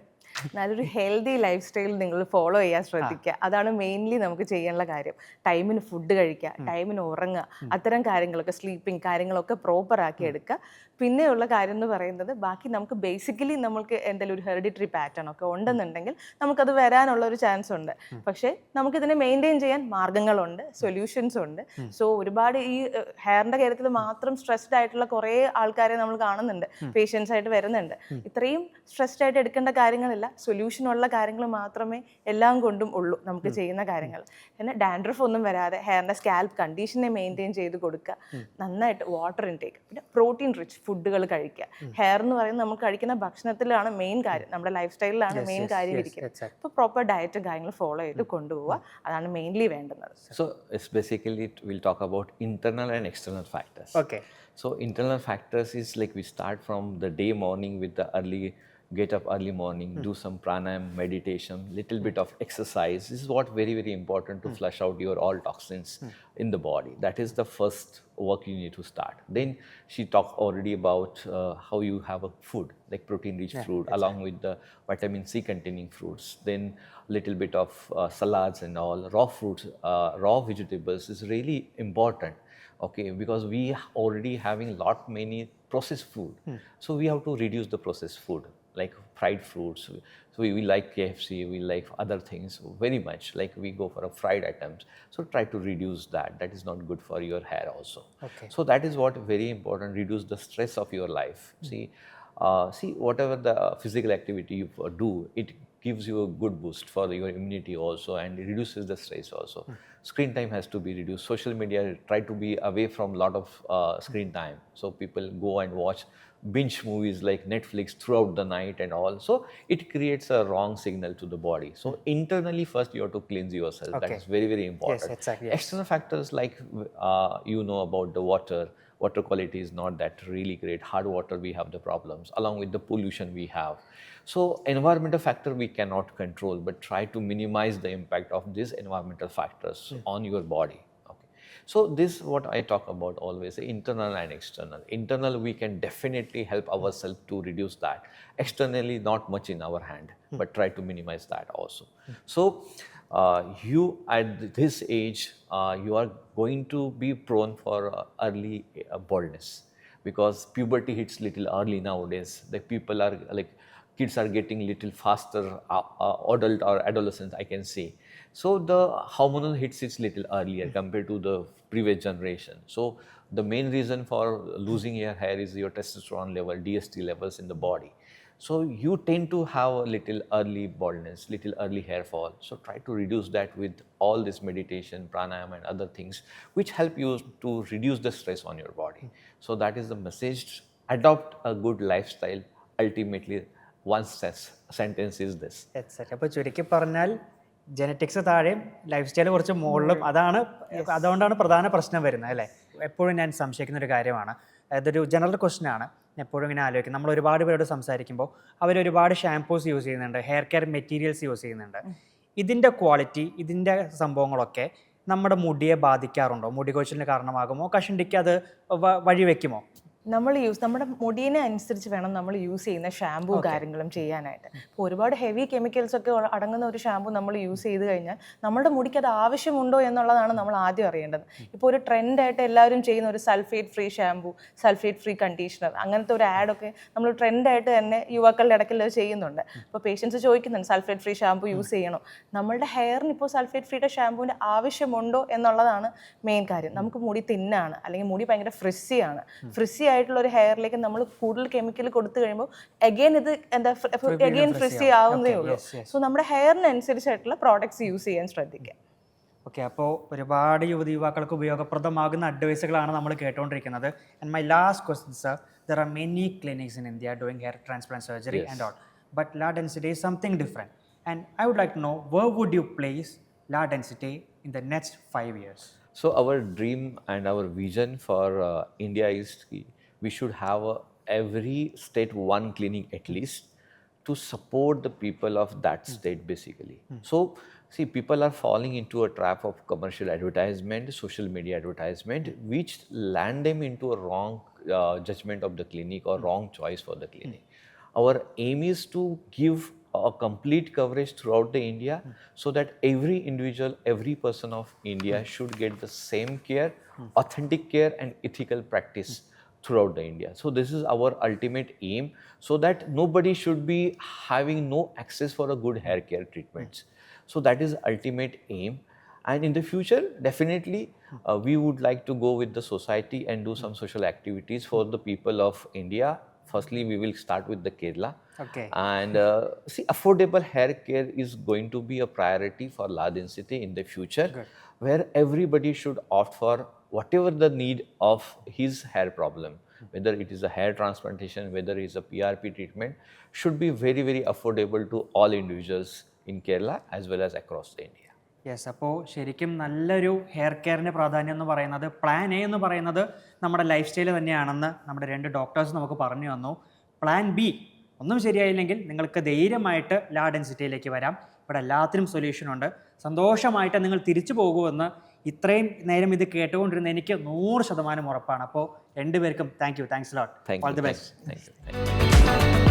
നല്ലൊരു ഹെൽത്തി ലൈഫ് സ്റ്റൈൽ നിങ്ങൾ ഫോളോ ചെയ്യാൻ ശ്രദ്ധിക്കുക. അതാണ് മെയിൻലി നമുക്ക് ചെയ്യാനുള്ള കാര്യം. ടൈമിന് ഫുഡ് കഴിക്കുക, ടൈമിന് ഉറങ്ങുക, അത്തരം കാര്യങ്ങളൊക്കെ സ്ലീപ്പിംഗ് കാര്യങ്ങളൊക്കെ പ്രോപ്പർ ആക്കി എടുക്കുക. പിന്നെയുള്ള കാര്യം എന്ന് പറയുന്നത് ബാക്കി നമുക്ക് ബേസിക്കലി നമുക്ക് എന്തെങ്കിലും ഒരു ഹെറിഡിറ്ററി പാറ്റേൺ ഒക്കെ ഉണ്ടെന്നുണ്ടെങ്കിൽ നമുക്കത് വരാനുള്ള ഒരു ചാൻസ് ഉണ്ട്. പക്ഷേ നമുക്കിതിനെ മെയിൻറ്റെയിൻ ചെയ്യാൻ മാർഗ്ഗങ്ങളുണ്ട്, സൊല്യൂഷൻസ് ഉണ്ട്. സോ ഒരുപാട് ഈ ഹെയറിൻ്റെ കാര്യത്തിൽ മാത്രം സ്ട്രെസ്ഡ് ആയിട്ടുള്ള കുറേ ആൾക്കാരെ നമ്മൾ കാണുന്നുണ്ട്, പേഷ്യൻസ് ആയിട്ട് വരുന്നുണ്ട്. ഇത്രയും സ്ട്രെസ്ഡ് ആയിട്ട് എടുക്കേണ്ട കാര്യങ്ങളില്ല, സൊല്യൂഷനുള്ള കാര്യങ്ങൾ മാത്രമേ എല്ലാം കൊണ്ടും ഉള്ളൂ നമുക്ക് ചെയ്യുന്ന കാര്യങ്ങൾ. പിന്നെ ഡാൻഡ്രഫ് ഒന്നും വരാതെ ഹെയറിൻ്റെ സ്കാൽപ്പ് കണ്ടീഷനെ മെയിൻറ്റെയിൻ ചെയ്ത് കൊടുക്കുക, നന്നായിട്ട് വാട്ടർ ഇൻടേക്ക്, പിന്നെ പ്രോട്ടീൻ റിച്ച് ഫുഡുകൾ കഴിക്കുക. ഹെയർ എന്ന് പറയുന്നത് നമ്മൾ കഴിക്കുന്ന ഭക്ഷണത്തിലാണ് മെയിൻ കാര്യം, നമ്മുടെ ലൈഫ് സ്റ്റൈലിലാണ് മെയിൻ കാര്യം ഇരിക്കുന്നത്. അപ്പോൾ പ്രോപ്പർ ഡയറ്റും കാര്യങ്ങൾ ഫോളോ ചെയ്ത് കൊണ്ടുപോവുക, അതാണ് മെയിൻലി വേണ്ടുന്നത്. So it's basically we'll talk about internal and external factors. Okay. So internal factors is like we start from the day morning with the get up early morning, do some pranayam, meditation, little bit of exercise. This is what very important to flush out your all toxins in the body. That is the first work you need to start. Then she talked already about how you have a food like protein rich food along with the vitamin C containing fruits. Then little bit of salads and all, raw fruits, raw vegetables is really important. Okay, because we already having many processed food. So we have to reduce the processed food like fried fruits. So we like KFC, we like other things very much, like we go for a fried items. So try to reduce that. That is not good for your hair also. Okay. So that is what very important, reduce the stress of your life. See whatever the physical activity you do, it gives you a good boost for your immunity also, and it reduces the stress also. Screen time has to be reduced. Social media, try to be away from lot of screen time. So people go and watch binge movies like Netflix throughout the night and all. So it creates a wrong signal to the body. So internally first you have to cleanse yourself. Okay. That is very important. Yes, exactly. Yes. External factors like you know about the water. Water quality is not that really great. Hard water we have the problems, along with the pollution we have. So environmental factor we cannot control, but try to minimize the impact of these environmental factors on your body. Okay. So this what I talk about always, internal and external. Internal we can definitely help ourselves to reduce that. Externally not much in our hand, but try to minimize that also. So you at this age, you are going to be prone for early baldness, because puberty hits little early nowadays. The people are like, kids are getting little faster, adult or adolescents I can say. So the hormonal hits is little earlier compared to the previous generation. So the main reason for losing your hair is your testosterone level, DST levels in the body. So you tend to have a little early baldness, little early hair fall. So try to reduce that with all this meditation, pranayama and other things which help you to reduce the stress on your body. So that is the message. Adopt a good lifestyle. Ultimately, one sentence is this. Exact. അപ്പോൾ ചുരുക്കി പറഞ്ഞാൽ ജനറ്റിക്സ് താഴെയും ലൈഫ് സ്റ്റൈൽ കുറച്ച് മുകളിലും, അതുകൊണ്ടാണ് പ്രധാന പ്രശ്നം വരുന്നത് അല്ലേ? എപ്പോഴും ഞാൻ സംശയിക്കുന്ന ഒരു കാര്യമാണ്, അതൊരു ജനറൽ ക്വസ്റ്റ്യൻ ആണ്, എപ്പോഴും ഇങ്ങനെ ആലോചിക്കും. നമ്മൾ ഒരുപാട് പേരോട് സംസാരിക്കുമ്പോൾ അവർ ഒരുപാട് ഷാംപൂസ് യൂസ് ചെയ്യുന്നുണ്ട്, ഹെയർ കെയർ മെറ്റീരിയൽസ് യൂസ് ചെയ്യുന്നുണ്ട്. ഇതിൻ്റെ ക്വാളിറ്റി, ഇതിൻ്റെ സംഭവങ്ങളൊക്കെ നമ്മുടെ മുടിയെ ബാധിക്കാറുണ്ടോ? മുടി കൊഴിച്ചിലിന് കാരണമാകുമോ? കഷണ്ടിക്ക് അത് വഴിവെക്കുമോ? നമ്മുടെ മുടീനെ അനുസരിച്ച് വേണം നമ്മൾ യൂസ് ചെയ്യുന്ന ഷാമ്പൂ കാര്യങ്ങളും ചെയ്യാനായിട്ട്. ഇപ്പോൾ ഒരുപാട് ഹെവി കെമിക്കൽസ് ഒക്കെ അടങ്ങുന്ന ഒരു ഷാമ്പൂ നമ്മൾ യൂസ് ചെയ്ത് കഴിഞ്ഞാൽ നമ്മുടെ മുടിക്ക് അത് ആവശ്യമുണ്ടോ എന്നുള്ളതാണ് നമ്മൾ ആദ്യം അറിയേണ്ടത്. ഇപ്പോൾ ഒരു ട്രെൻഡായിട്ട് എല്ലാവരും ചെയ്യുന്ന ഒരു sulphate free shampoo, sulphate free conditioner, അങ്ങനത്തെ ഒരു ആഡൊക്കെ നമ്മൾ ട്രെൻഡായിട്ട് തന്നെ യുവാക്കളുടെ ഇടയ്ക്കിൽ ചെയ്യുന്നുണ്ട്. ഇപ്പോൾ പേഷ്യൻസ് ചോദിക്കുന്നുണ്ട് സൾഫേറ്റ് ഫ്രീ ഷാമ്പൂ യൂസ് ചെയ്യണോ. നമ്മളുടെ ഹെയറിന് ഇപ്പോൾ സൾഫേറ്റ് ഫ്രീയുടെ ഷാമ്പൂവിൻ്റെ ആവശ്യമുണ്ടോ എന്നുള്ളതാണ് മെയിൻ കാര്യം. നമുക്ക് മുടി തിന്നാണ്, അല്ലെങ്കിൽ മുടി ഭയങ്കര ഫ്രിസ്സിയാണ്. ഫ്രിസ്സി ആയിട്ടുള്ള ഒരു ഹെയറിലേക്ക് നമ്മൾ കൂടുതൽ കെമിക്കൽ കൊടുത്തു കഴിയുമ്പോൾ അഗെയിൻ ഇത് ഫ്രിസ്സി ആവുന്നേ ഉള്ളൂ. സോ നമ്മുടെ ഹെയറിനനുസരിച്ചായിട്ടുള്ള പ്രോഡക്ട്സ് യൂസ് ചെയ്യാൻ ശ്രദ്ധിക്കുക. ഓക്കെ, അപ്പോൾ ഒരുപാട് യുവതിയുവാക്കൾക്ക് ഉപയോഗപ്രദമാകുന്ന അഡ്വൈസുകളാണ് നമ്മൾ കേട്ടുകൊണ്ടിരിക്കുന്നത്. And my last question sir, there are many clinics in India doing hair transplant surgery and all, but La Density is something different. And I would like to know, where would you place La Density in the next 5 years? So our dream and our vision for India is we should have every state one clinic at least to support the people of that state basically. So see, people are falling into a trap of commercial advertisement, social media advertisement, which land them into a wrong judgment of the clinic or wrong choice for the clinic. Our aim is to give a complete coverage throughout the India so that every individual, every person of India should get the same care, authentic care and ethical practice throughout the India. So this is our ultimate aim, so that nobody should be having no access for a good hair care treatments. So that is ultimate aim. And in the future, definitely, we would like to go with the society and do some social activities for the people of India. Firstly, we will start with the Kerala. Okay. And see, affordable hair care is going to be a priority for La Density in the future, where everybody should opt for whatever the need of his hair problem, whether it is a hair transplantation, whether it is a PRP treatment, should be very, very affordable to all individuals in Kerala as well as across the India. Yes, അപ്പോൾ ശരിക്കും നല്ലൊരു ഹെയർ കെയറിൻ്റെ പ്രാധാന്യം എന്ന് പറയുന്നത്, പ്ലാൻ എ എന്ന് പറയുന്നത് നമ്മുടെ ലൈഫ് സ്റ്റൈൽ തന്നെയാണെന്ന് നമ്മുടെ 2 ഡോക്ടേഴ്സ് നമുക്ക് പറഞ്ഞു തന്നു. പ്ലാൻ ബി ഒന്നും ശരിയായില്ലെങ്കിൽ നിങ്ങൾക്ക് ധൈര്യമായിട്ട് La Densityയിലേക്ക് വരാം. ഇവിടെ എല്ലാത്തിനും സൊല്യൂഷനുണ്ട്. സന്തോഷമായിട്ട് നിങ്ങൾ തിരിച്ചു പോകുമെന്ന് ഇത്രയും നേരം ഇത് കേട്ടുകൊണ്ടിരുന്ന എനിക്ക് 100% ഉറപ്പാണ്. അപ്പോൾ 2 പേർക്കും thanks lot. All the best. Thank you.